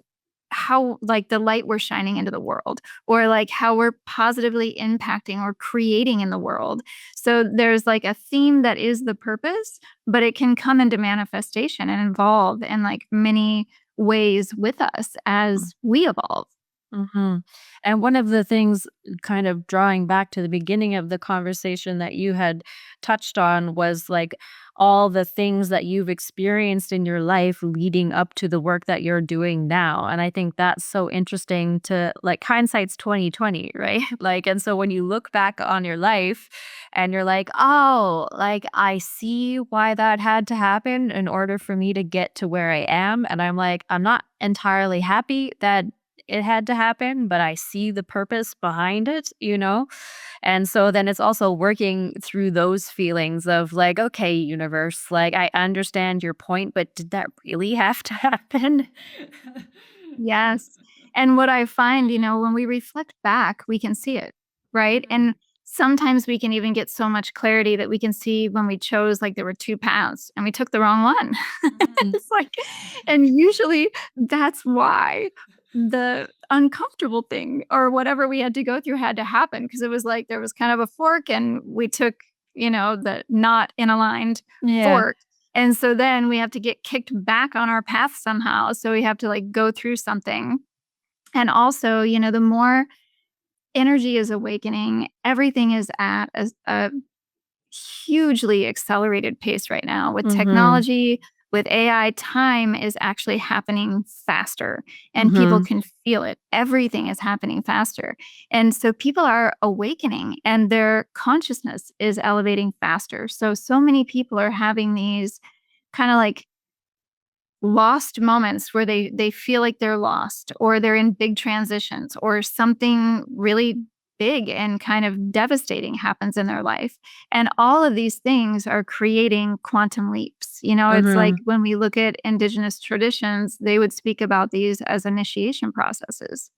Speaker 1: how like the light we're shining into the world or like how we're positively impacting or creating in the world. So there's like a theme that is the purpose, but it can come into manifestation and evolve in like many ways with us as we evolve.
Speaker 2: Mhm. And one of the things kind of drawing back to the beginning of the conversation that you had touched on was like all the things that you've experienced in your life leading up to the work that you're doing now. And I think that's so interesting to like hindsight's 2020, right? Like and so when you look back on your life and you're like, "Oh, like I see why that had to happen in order for me to get to where I am." And I'm like, I'm not entirely happy that it had to happen, but I see the purpose behind it, you know? And so then it's also working through those feelings of like, okay, universe, like I understand your point, but did that really have to happen?
Speaker 1: Yes. And what I find, when we reflect back, we can see it, right?
Speaker 2: Mhm,
Speaker 1: And sometimes we can even get so much clarity that we can see when we chose, like, there were two paths and we took the wrong one.
Speaker 2: mhm.
Speaker 1: It's like, and usually that's why the uncomfortable thing or whatever we had to go through had to happen because it was like there was kind of a fork and we took, the not in aligned
Speaker 2: Yeah.
Speaker 1: fork and so then we have to get kicked back on our path somehow. So we have to like go through something. And also, the more energy is awakening, everything is at a hugely accelerated pace right now with
Speaker 2: Mhm,
Speaker 1: technology, with AI. Time is actually happening faster and people
Speaker 2: mhm,
Speaker 1: can feel it. Everything is happening faster. And so people are awakening and their consciousness is elevating faster. So many people are having these kind of like lost moments where they feel like they're lost or they're in big transitions or something really big and kind of devastating happens in their life. And all of these things are creating quantum leaps. It's like
Speaker 2: mhm.
Speaker 1: when we look at indigenous traditions, they would speak about these as initiation processes.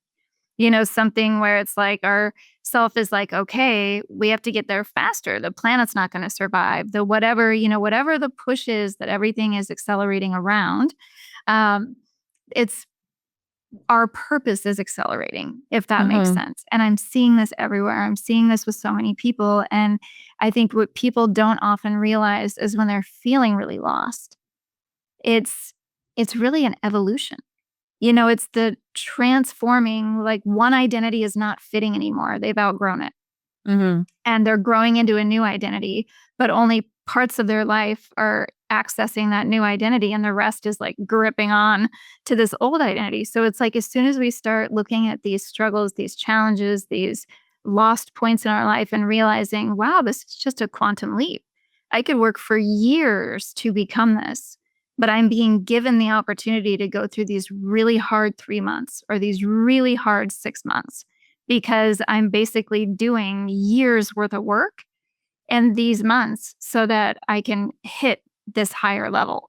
Speaker 1: Something where it's like our self is like, okay, we have to get there faster. The planet's not going to survive. The whatever, whatever the push is that everything is accelerating around, um, it's our purpose is accelerating, if that makes
Speaker 2: Mhm,
Speaker 1: sense. And I'm seeing this everywhere. I'm seeing this with so many people. And I think what people don't often realize is when they're feeling really lost, it's it's really an evolution. It's the transforming, like one identity is not fitting anymore. They've outgrown it
Speaker 2: mhm,
Speaker 1: and they're growing into a new identity, but only parts of their life are accessing that new identity and the rest is like gripping on to this old identity. So it's like as soon as we start looking at these struggles, these challenges, these lost points in our life and realizing, wow, this is just a quantum leap. I could work for years to become this, but I'm being given the opportunity to go through these really hard 3 months or these really hard 6 months because I'm basically doing years worth of work in these months so that I can hit this higher level.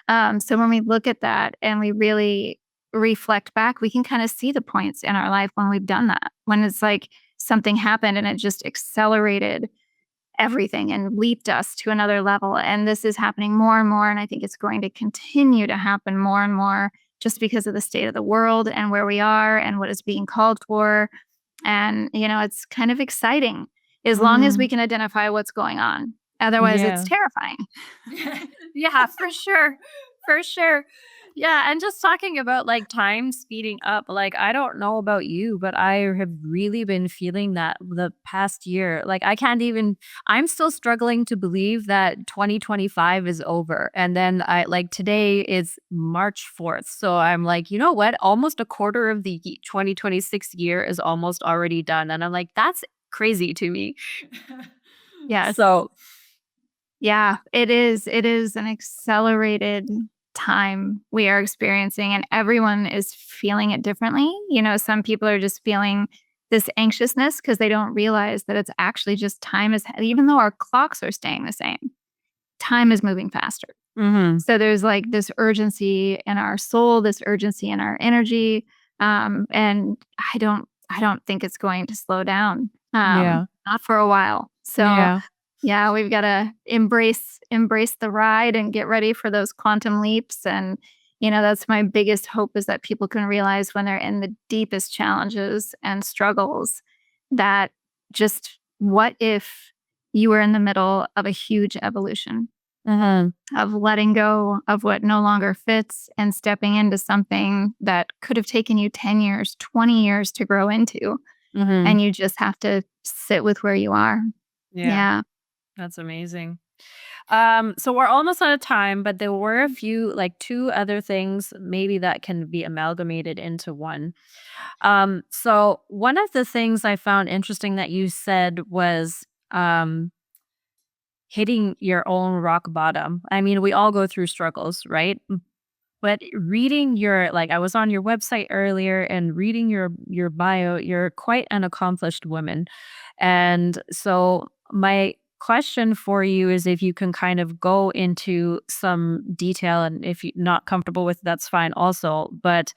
Speaker 1: So when we look at that and we really reflect back, we can kind of see the points in our life when we've done that, when it's like something happened and it just accelerated everything and leaped us to another level. And this is happening more and more. And I think it's going to continue to happen more and more just because of the state of the world and where we are and what is being called for. And, it's kind of exciting as long as we
Speaker 2: mhm.
Speaker 1: can identify what's going on. Otherwise, it's
Speaker 2: Yeah.
Speaker 1: terrifying.
Speaker 2: Yeah, for sure. For sure. Yeah, and just talking about like time speeding up, like I don't know about you, but I have really been feeling that the past year. Like I can't even I'm still struggling to believe that 2025 is over. And then I like today is March 4th. So I'm like, you know what? Almost a quarter of the 2026 year is almost already done. And I'm like, that's crazy to me.
Speaker 1: Yes.
Speaker 2: So,
Speaker 1: Yeah, it is. It is an accelerated time we are experiencing, and everyone is feeling it differently. Some people are just feeling this anxiousness because they don't realize that it's actually just time is, even though our clocks are staying the same, time is moving faster.
Speaker 2: mhm.
Speaker 1: So there's like this urgency in our soul, this urgency in our energy. And I don't think it's going to slow down.
Speaker 2: Yeah.
Speaker 1: Not for a while. So
Speaker 2: Yeah.
Speaker 1: yeah, we've got to embrace the ride and get ready for those quantum leaps. And that's my biggest hope, is that people can realize when they're in the deepest challenges and struggles, that just what if you were in the middle of a huge evolution
Speaker 2: Mhm.
Speaker 1: of letting go of what no longer fits and stepping into something that could have taken you 10 years, 20 years to grow into.
Speaker 2: Mhm.
Speaker 1: And you just have to sit with where you are.
Speaker 2: Yeah.
Speaker 1: Yeah.
Speaker 2: That's amazing. So we're almost out of time, but there were a few, like two other things maybe that can be amalgamated into one. So one of the things I found interesting that you said was um, hitting your own rock bottom. I mean, we all go through struggles, right? But reading your like I was on your website earlier and reading your bio, you're quite an accomplished woman. And so my question for you is if you can kind of go into some detail, and if you're not comfortable with that's fine also, but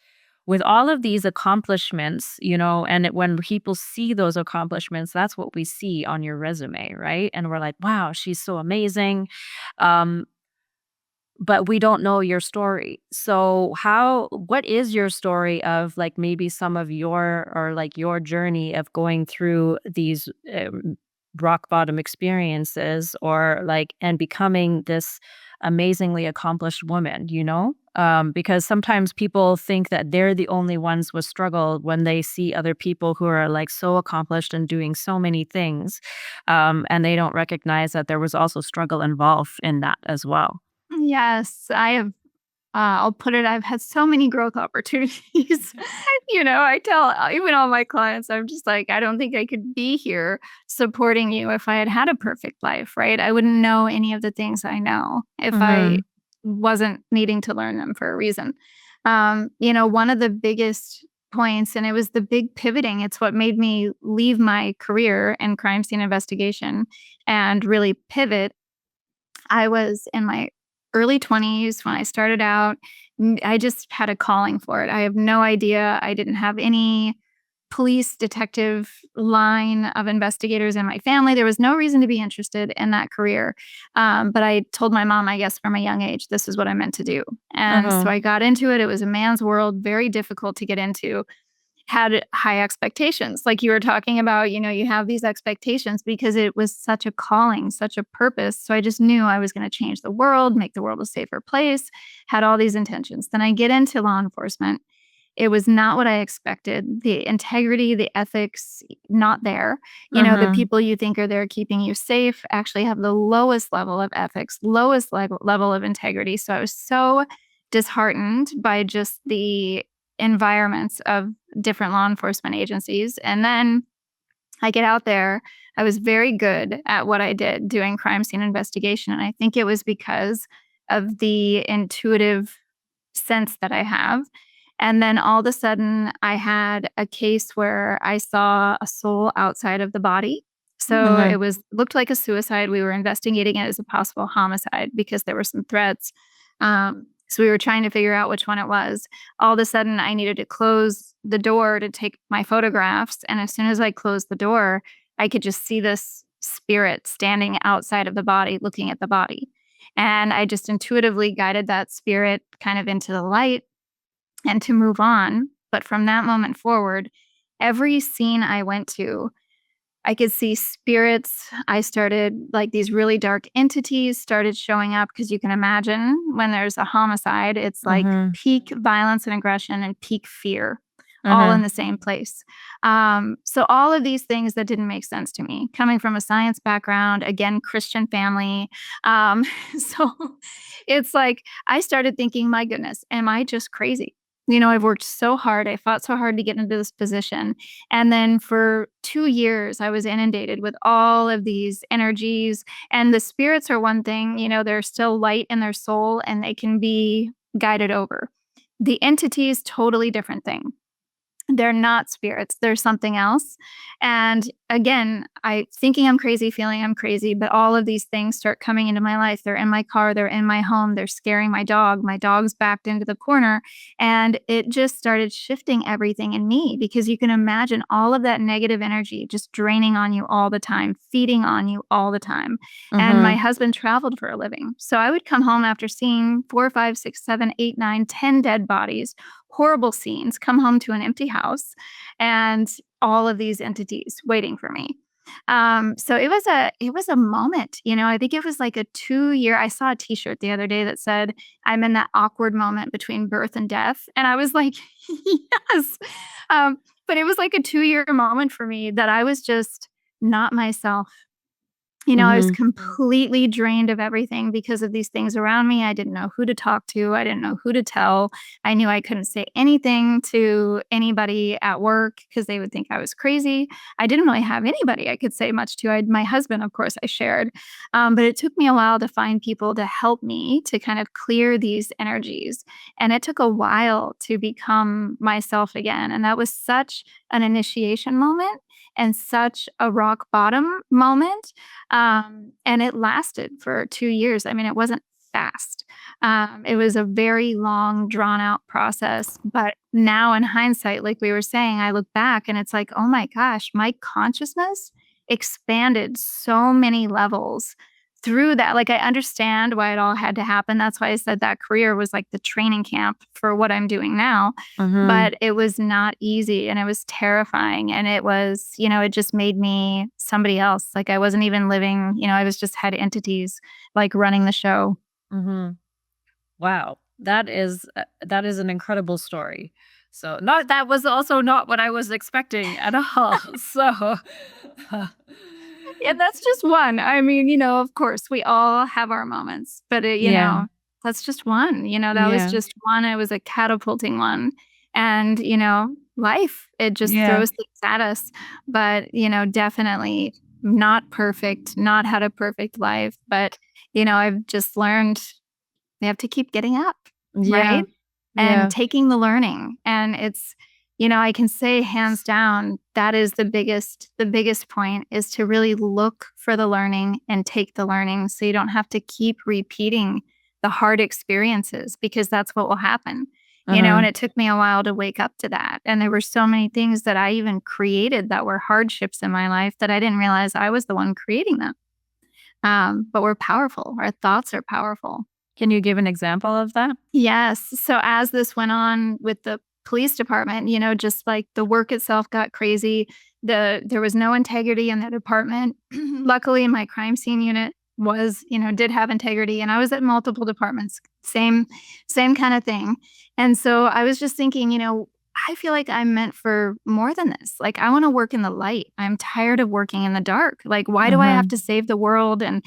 Speaker 2: with all of these accomplishments, and when people see those accomplishments, that's what we see on your resume, right? And we're like, wow, she's so amazing. Um, but we don't know your story. So what is your story of like maybe some of your or like your journey of going through these rock bottom experiences or like and becoming this amazingly accomplished woman, because sometimes people think that they're the only ones with struggle when they see other people who are like so accomplished and doing so many things, and they don't recognize that there was also struggle involved in that as well.
Speaker 1: Yes, I have. I'll put it, I've had so many growth opportunities. I tell even all my clients, I'm just like, I don't think I could be here supporting you if I had had a perfect life, right? I wouldn't know any of the things I know if I
Speaker 2: Mhm.
Speaker 1: wasn't needing to learn them for a reason. One of the biggest points, and it was the big pivoting, it's what made me leave my career in crime scene investigation and really pivot. I was in my early 20s when I started out. I just had a calling for it. I have no idea. I didn't have any police detective line of investigators in my family. There was no reason to be interested in that career. But I told my mom, I guess, from a young age, this is what I meant to do. And so
Speaker 2: Mhm.
Speaker 1: I got into it. It was a man's world, very difficult to get into, had high expectations. Like you were talking about, you have these expectations because it was such a calling, such a purpose. So I just knew I was going to change the world, make the world a safer place, had all these intentions. Then I get into law enforcement. It was not what I expected. The integrity, the ethics, not there. The
Speaker 2: Mhm.
Speaker 1: people you think are there keeping you safe actually have the lowest level of ethics, lowest level of integrity. So I was so disheartened by just the environments of different law enforcement agencies. And then I get out there. I was very good at what I did doing crime scene investigation. And I think it was because of the intuitive sense that I have. And then all of a sudden, I had a case where I saw a soul outside of the body. So it
Speaker 2: Mhm.
Speaker 1: looked like a suicide. We were investigating it as a possible homicide because there were some threats. So we were trying to figure out which one it was. All of a sudden, I needed to close the door to take my photographs. And as soon as I closed the door, I could just see this spirit standing outside of the body, looking at the body. And I just intuitively guided that spirit kind of into the light and to move on. But from that moment forward, every scene I went to, I could see spirits. I started like these really dark entities started showing up because you can imagine when there's a homicide, it's like
Speaker 2: Mhm.
Speaker 1: peak violence and aggression and peak fear all in
Speaker 2: Mhm.
Speaker 1: the same place. So all of these things that didn't make sense to me, coming from a science background, again, Christian family. Um, so it's like I started thinking, my goodness, am I just crazy? I've worked so hard. I fought so hard to get into this position. And then for 2 years, I was inundated with all of these energies. And the spirits are one thing, they're still light in their soul and they can be guided over. The entities, totally different thing. They're not spirits, they're something else. And again, I thinking I'm crazy, feeling I'm crazy, but all of these things start coming into my life. They're in my car, they're in my home, they're scaring my dog. My dog's backed into the corner. And it just started shifting everything in me because you can imagine all of that negative energy just draining on you all the time, feeding on you all the time. And my
Speaker 2: Mhm.
Speaker 1: husband traveled for a living. So I would come home after seeing 4, 5, 6, 7, 8, 9, 10 dead bodies, horrible scenes, come home to an empty house and all of these entities waiting for me. So it was a moment, I think it was like a 2 year. I saw a t-shirt the other day that said, I'm in that awkward moment between birth and death. And I was like, yes. But it was like a 2 year moment for me that I was just not myself. I was
Speaker 2: Mhm.
Speaker 1: completely drained of everything because of these things around me. I didn't know who to talk to. I didn't know who to tell. I knew I couldn't say anything to anybody at work because they would think I was crazy. I didn't really have anybody I could say much to. I had my husband, of course, I shared. But it took me a while to find people to help me to kind of clear these energies. And it took a while to become myself again. And that was such an initiation moment and such a rock bottom moment, and it lasted for 2 years. I mean, it wasn't fast. It was a very long, drawn out process. But now, in hindsight, like we were saying, I look back and it's like, oh my gosh, my consciousness expanded so many levels through that. Like, I understand why it all had to happen. That's why I said that career was like the training camp for what I'm doing now.
Speaker 2: Mhm.
Speaker 1: But it was not easy and it was terrifying. And it was, it just made me somebody else. Like I wasn't even living, I was just had entities like running the show.
Speaker 2: Mhm. Wow. That is an incredible story. So, not that was also not what I was expecting at all. So,
Speaker 1: And that's just one. I mean, of course, we all have our moments, but
Speaker 2: yeah.
Speaker 1: that's just one. That was
Speaker 2: Yeah.
Speaker 1: just one. It was a catapulting one. And, life, it just
Speaker 2: Yeah.
Speaker 1: throws things at us. But, definitely not perfect, not had a perfect life. But, I've just learned we have to keep getting up,
Speaker 2: Yeah.
Speaker 1: right? And
Speaker 2: Yeah.
Speaker 1: taking the learning. And it's, I can say hands down, that is the biggest point is to really look for the learning and take the learning so you don't have to keep repeating the hard experiences because that's what will happen. And
Speaker 2: Mhm.
Speaker 1: it took me a while to wake up to that. And there were so many things that I even created that were hardships in my life that I didn't realize I was the one creating them. But we're powerful. Our thoughts are powerful.
Speaker 2: Can you give an example of that?
Speaker 1: Yes. So as this went on with the police department, just like the work itself got crazy, there was no integrity in the department. Luckily, my crime scene unit did have integrity, and I was at multiple departments, same kind of thing. And so I was just thinking, I feel like I'm meant for more than this. Like I want to work in the light. I'm tired of working in the dark. Like why do I have
Speaker 2: Mhm.
Speaker 1: to save the world and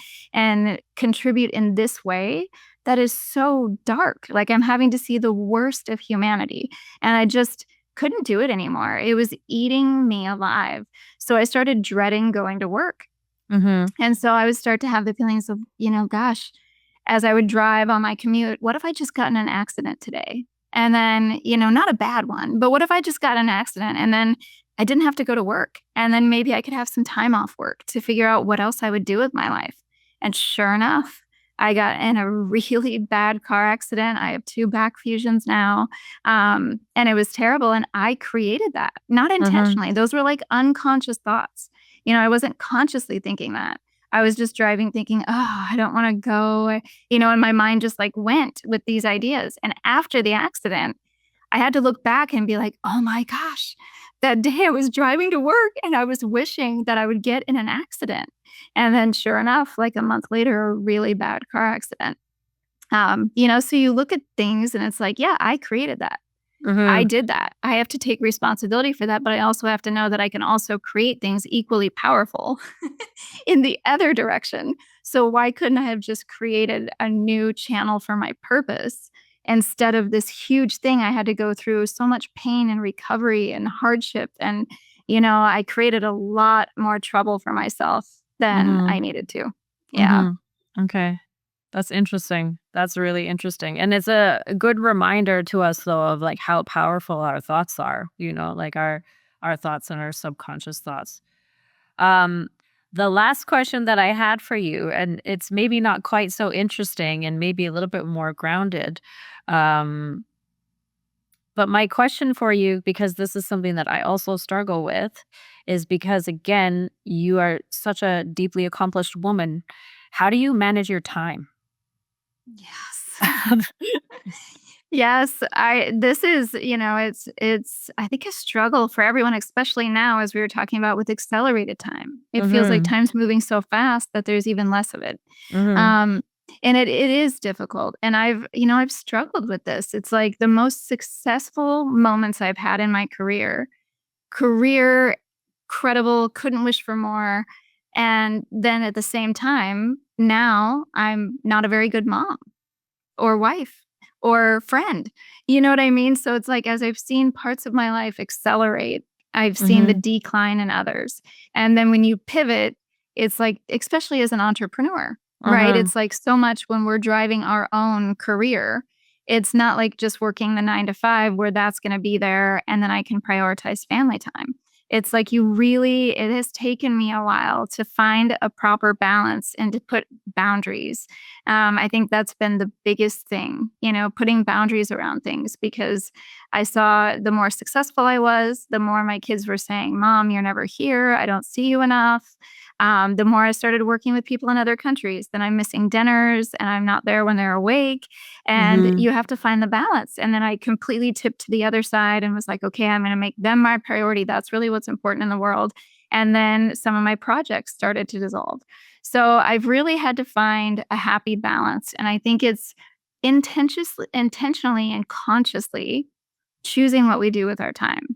Speaker 1: contribute in this way? That is so dark. Like I'm having to see the worst of humanity. And I just couldn't do it anymore. It was eating me alive. So I started dreading going to work.
Speaker 2: Mhm.
Speaker 1: And so I would start to have the feelings of, gosh, as I would drive on my commute, what if I just got in an accident today? And then, not a bad one, but what if I just got in an accident and then I didn't have to go to work? And then maybe I could have some time off work to figure out what else I would do with my life. And sure enough, I got in a really bad car accident. I have 2 back fusions now. And it was terrible. And I created that, not
Speaker 2: Mhm.
Speaker 1: intentionally. Those were like unconscious thoughts. I wasn't consciously thinking that. I was just driving thinking, "Oh, I don't wanna go," and my mind just, like, went with these ideas, and after the accident, I had to look back and be like, "Oh my gosh, that day I was driving to work and I was wishing that I would get in an accident. And then sure enough, like a month later, a really bad car accident. So you look at things and it's like, yeah, I created that. I
Speaker 2: Mhm.
Speaker 1: did that. I have to take responsibility for that, but I also have to know that I can also create things equally powerful in the other direction. So why couldn't I have just created a new channel for my purpose instead of this huge thing I had to go through so much pain and recovery and hardship and I created a lot more trouble for myself than I
Speaker 2: Mhm.
Speaker 1: needed to. Yeah.
Speaker 2: Mhm. Okay. That's interesting. That's really interesting. And it's a good reminder to us though of like how powerful our thoughts are, like our thoughts and our subconscious thoughts. Um the last question that I had for you, and it's maybe not quite so interesting and maybe a little bit more grounded. Um but my question for you, because this is something that I also struggle with, is because again, you are such a deeply accomplished woman. How do you manage your time?
Speaker 1: Yes. Yes, I this is, it's I think a struggle for everyone, especially now as we were talking about with accelerated time. It feels like
Speaker 2: Mhm.
Speaker 1: time's moving so fast that there's even less of it.
Speaker 2: Mhm.
Speaker 1: Um, and it is difficult. And I've struggled with this. It's like the most successful moments I've had in my career credible, couldn't wish for more. And then at the same time, now I'm not a very good mom or wife or friend. You know what I mean? So it's like as I've seen parts of my life accelerate, I've seen the
Speaker 2: Mhm.
Speaker 1: decline in others. And then when you pivot, it's like, especially as an entrepreneur, right?
Speaker 2: Mhm.
Speaker 1: It's like so much when we're driving our own career. It's not like just working the 9 to 5 where that's going to be there and then I can prioritize family time. It's like it has taken me a while to find a proper balance and to put boundaries. I think that's been the biggest thing, putting boundaries around things because I saw the more successful I was, the more my kids were saying, Mom, you're never here. I don't see you enough. The more I started working with people in other countries, then I'm missing dinners and I'm not there when they're awake. And
Speaker 2: Mhm.
Speaker 1: you have to find the balance. And then I completely tipped to the other side and was like, okay, I'm going to make them my priority. That's really what's important in the world. And then some of my projects started to dissolve. So I've really had to find a happy balance. And I think it's intentionally and consciously choosing what we do with our time.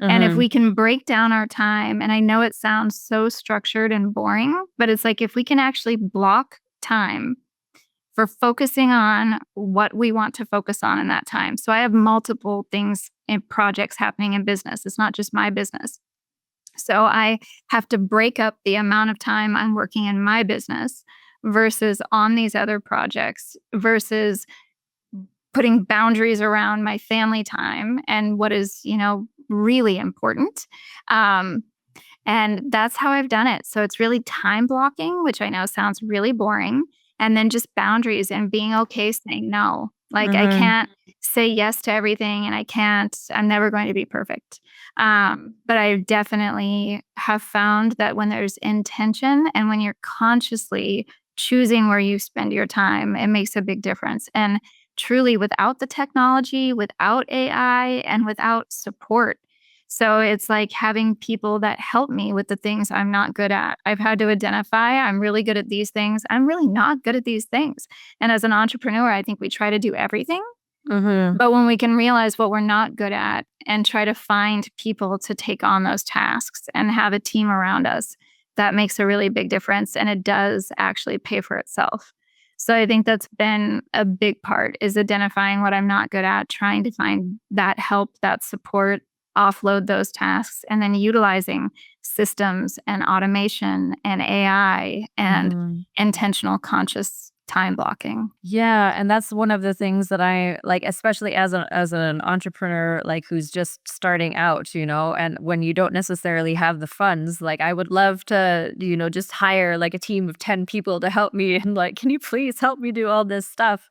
Speaker 1: And if
Speaker 2: Mhm.
Speaker 1: we can break down our time, and I know it sounds so structured and boring, but it's like if we can actually block time for focusing on what we want to focus on in that time. So I have multiple things and projects happening in business. It's not just my business. So I have to break up the amount of time I'm working in my business versus on these other projects versus putting boundaries around my family time and what is, really important. Um, and that's how I've done it. So it's really time blocking, which I know sounds really boring, and then just boundaries and being okay saying no. Like I
Speaker 2: Mhm.
Speaker 1: can't say yes to everything and I'm never going to be perfect. But I definitely have found that when there's intention and when you're consciously choosing where you spend your time, it makes a big difference. And truly without the technology, without AI, and without support, so it's like having people that help me with the things I'm not good at. I've had to identify I'm really good at these things. I'm really not good at these things. And as an entrepreneur, I think we try to do everything.
Speaker 2: Mhm.
Speaker 1: But when we can realize what we're not good at and try to find people to take on those tasks and have a team around us, that makes a really big difference. And it does actually pay for itself. So I think that's been a big part is identifying what I'm not good at, trying to find that help, that support, offload those tasks, and then utilizing systems and automation and AI and
Speaker 2: Mhm.
Speaker 1: intentional conscious time blocking.
Speaker 2: Yeah, and that's one of the things that I like, especially as an entrepreneur, like who's just starting out, and when you don't necessarily have the funds, like I would love to, just hire like a team of 10 people to help me and like, can you please help me do all this stuff?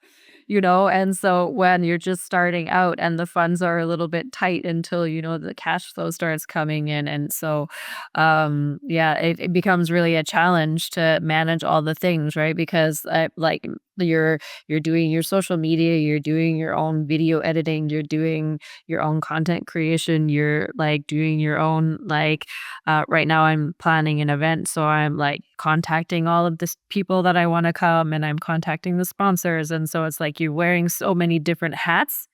Speaker 2: And so when you're just starting out and the funds are a little bit tight until, the cash flow starts coming in. And so yeah, it becomes really a challenge to manage all the things, right? Because like you're doing your social media, you're doing your own video editing, you're doing your own content creation, you're like doing your own right now I'm planning an event, so I'm like contacting all of this people that I want to come, and I'm contacting the sponsors, and so it's like you're wearing so many different hats.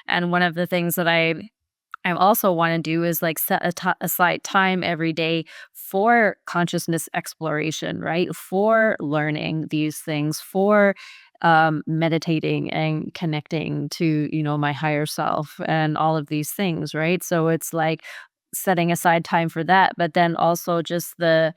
Speaker 2: And one of the things that I also want to do is like set aside time every day for consciousness exploration, right? For learning these things, for meditating and connecting to, my higher self and all of these things, right? So it's like setting aside time for that, but then also just the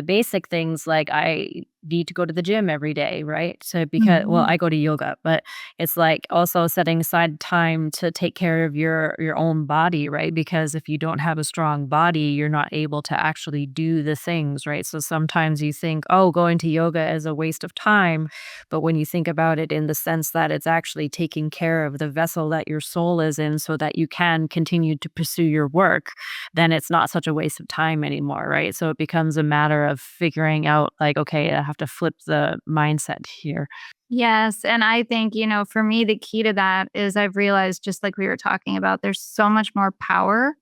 Speaker 2: basic things like I need to go to the gym every day, right? So because well,
Speaker 1: Mhm.
Speaker 2: I go to yoga, but it's like also setting aside time to take care of your own body, right? Because if you don't have a strong body, you're not able to actually do the things, right? So sometimes you think, oh, going to yoga is a waste of time. But when you think about it in the sense that it's actually taking care of the vessel that your soul is in so that you can continue to pursue your work, then it's not such a waste of time anymore, right? So it becomes a matter of figuring out like, okay, I have to flip the mindset here.
Speaker 1: Yes, and I think, for me, the key to that is I've realized, just like we were talking about, there's so much more power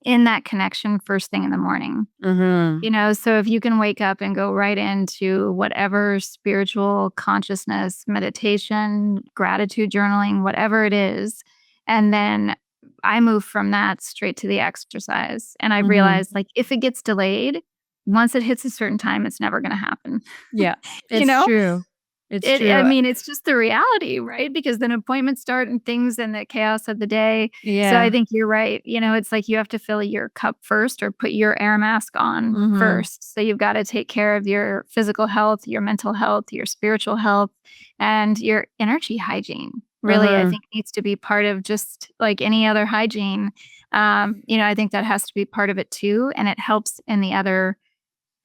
Speaker 1: in that connection first thing in the morning.
Speaker 2: Mhm.
Speaker 1: So if you can wake up and go right into whatever spiritual consciousness, meditation, gratitude journaling, whatever it is, and then I move from that straight to the exercise. And I
Speaker 2: Mhm.
Speaker 1: realized, like, if it gets delayed, once it hits a certain time, it's never going to happen.
Speaker 2: Yeah.
Speaker 1: you
Speaker 2: It's
Speaker 1: know?
Speaker 2: true. It's
Speaker 1: I
Speaker 2: true.
Speaker 1: mean, it's just the reality, right? Because then appointments start and things and the chaos of the day. So I
Speaker 2: Yeah.
Speaker 1: think you're right. It's like you have to fill your cup first or put your air mask on
Speaker 2: Mhm.
Speaker 1: first. So you've got to take care of your physical health, your mental health, your spiritual health, and your energy hygiene. Really, I
Speaker 2: Mhm.
Speaker 1: think needs to be part of just like any other hygiene. I think that has to be part of it too. And it helps in the other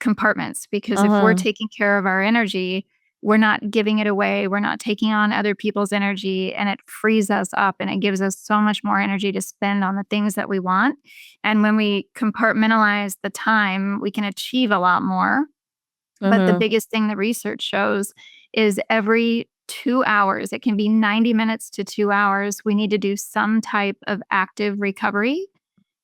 Speaker 1: compartments because if we're
Speaker 2: Mhm.
Speaker 1: taking care of our energy, we're not giving it away, we're not taking on other people's energy, and it frees us up and it gives us so much more energy to spend on the things that we want. And when we compartmentalize the time, we can achieve a lot more. But the
Speaker 2: Mhm.
Speaker 1: biggest thing the research shows is every 2 hours, it can be 90 minutes to 2 hours, we need to do some type of active recovery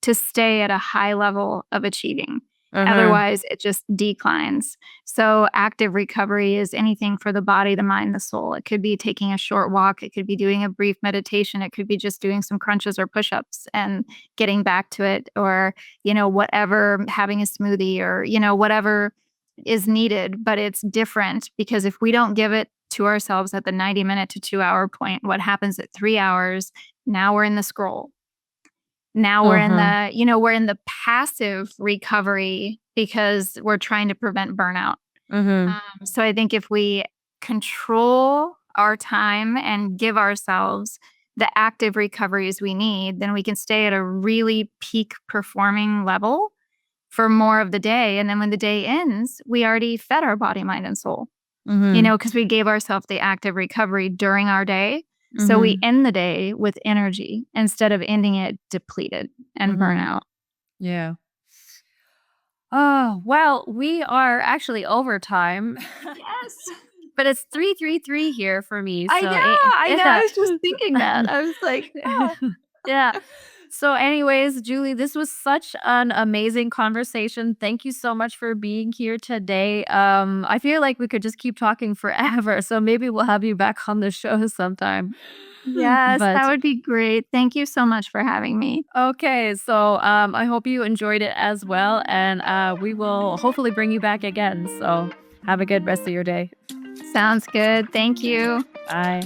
Speaker 1: to stay at a high level of achieving.
Speaker 2: Mhm.
Speaker 1: Otherwise, it just declines. So, active recovery is anything for the body, the mind, the soul. It could be taking a short walk, it could be doing a brief meditation, it could be just doing some crunches or push ups and getting back to it, or, whatever, having a smoothie or, whatever is needed. But it's different because if we don't give it to ourselves at the 90-minute to 2 hour point, what happens at 3 hours? Now we're in the scroll. Now
Speaker 2: Mhm.
Speaker 1: we're in the passive recovery because we're trying to prevent burnout.
Speaker 2: Mhm.
Speaker 1: So I think if we control our time and give ourselves the active recoveries we need, then we can stay at a really peak performing level for more of the day. And then when the day ends, we already fed our body, mind, and soul.
Speaker 2: Mhm.
Speaker 1: Because we gave ourselves the active recovery during our day. So we
Speaker 2: Mhm.
Speaker 1: end the day with energy instead of ending it depleted and
Speaker 2: Mhm.
Speaker 1: burnout.
Speaker 2: Yeah. Oh, well, we are actually over time,
Speaker 1: Yes.
Speaker 2: but it's 3:33 here for me,
Speaker 1: I
Speaker 2: so
Speaker 1: know, I know. I
Speaker 2: yeah.
Speaker 1: was just thinking that. I was like, "Oh."
Speaker 2: Yeah. So anyways, Julie, this was such an amazing conversation. Thank you so much for being here today. I feel like we could just keep talking forever, so maybe we'll have you back on the show sometime.
Speaker 1: Yes, that
Speaker 2: But
Speaker 1: would be great. Thank you so much for having me.
Speaker 2: okay, so I hope you enjoyed it as well, and we will hopefully bring you back again. So have a good rest of your day.
Speaker 1: Sounds good. Thank you.
Speaker 2: Bye.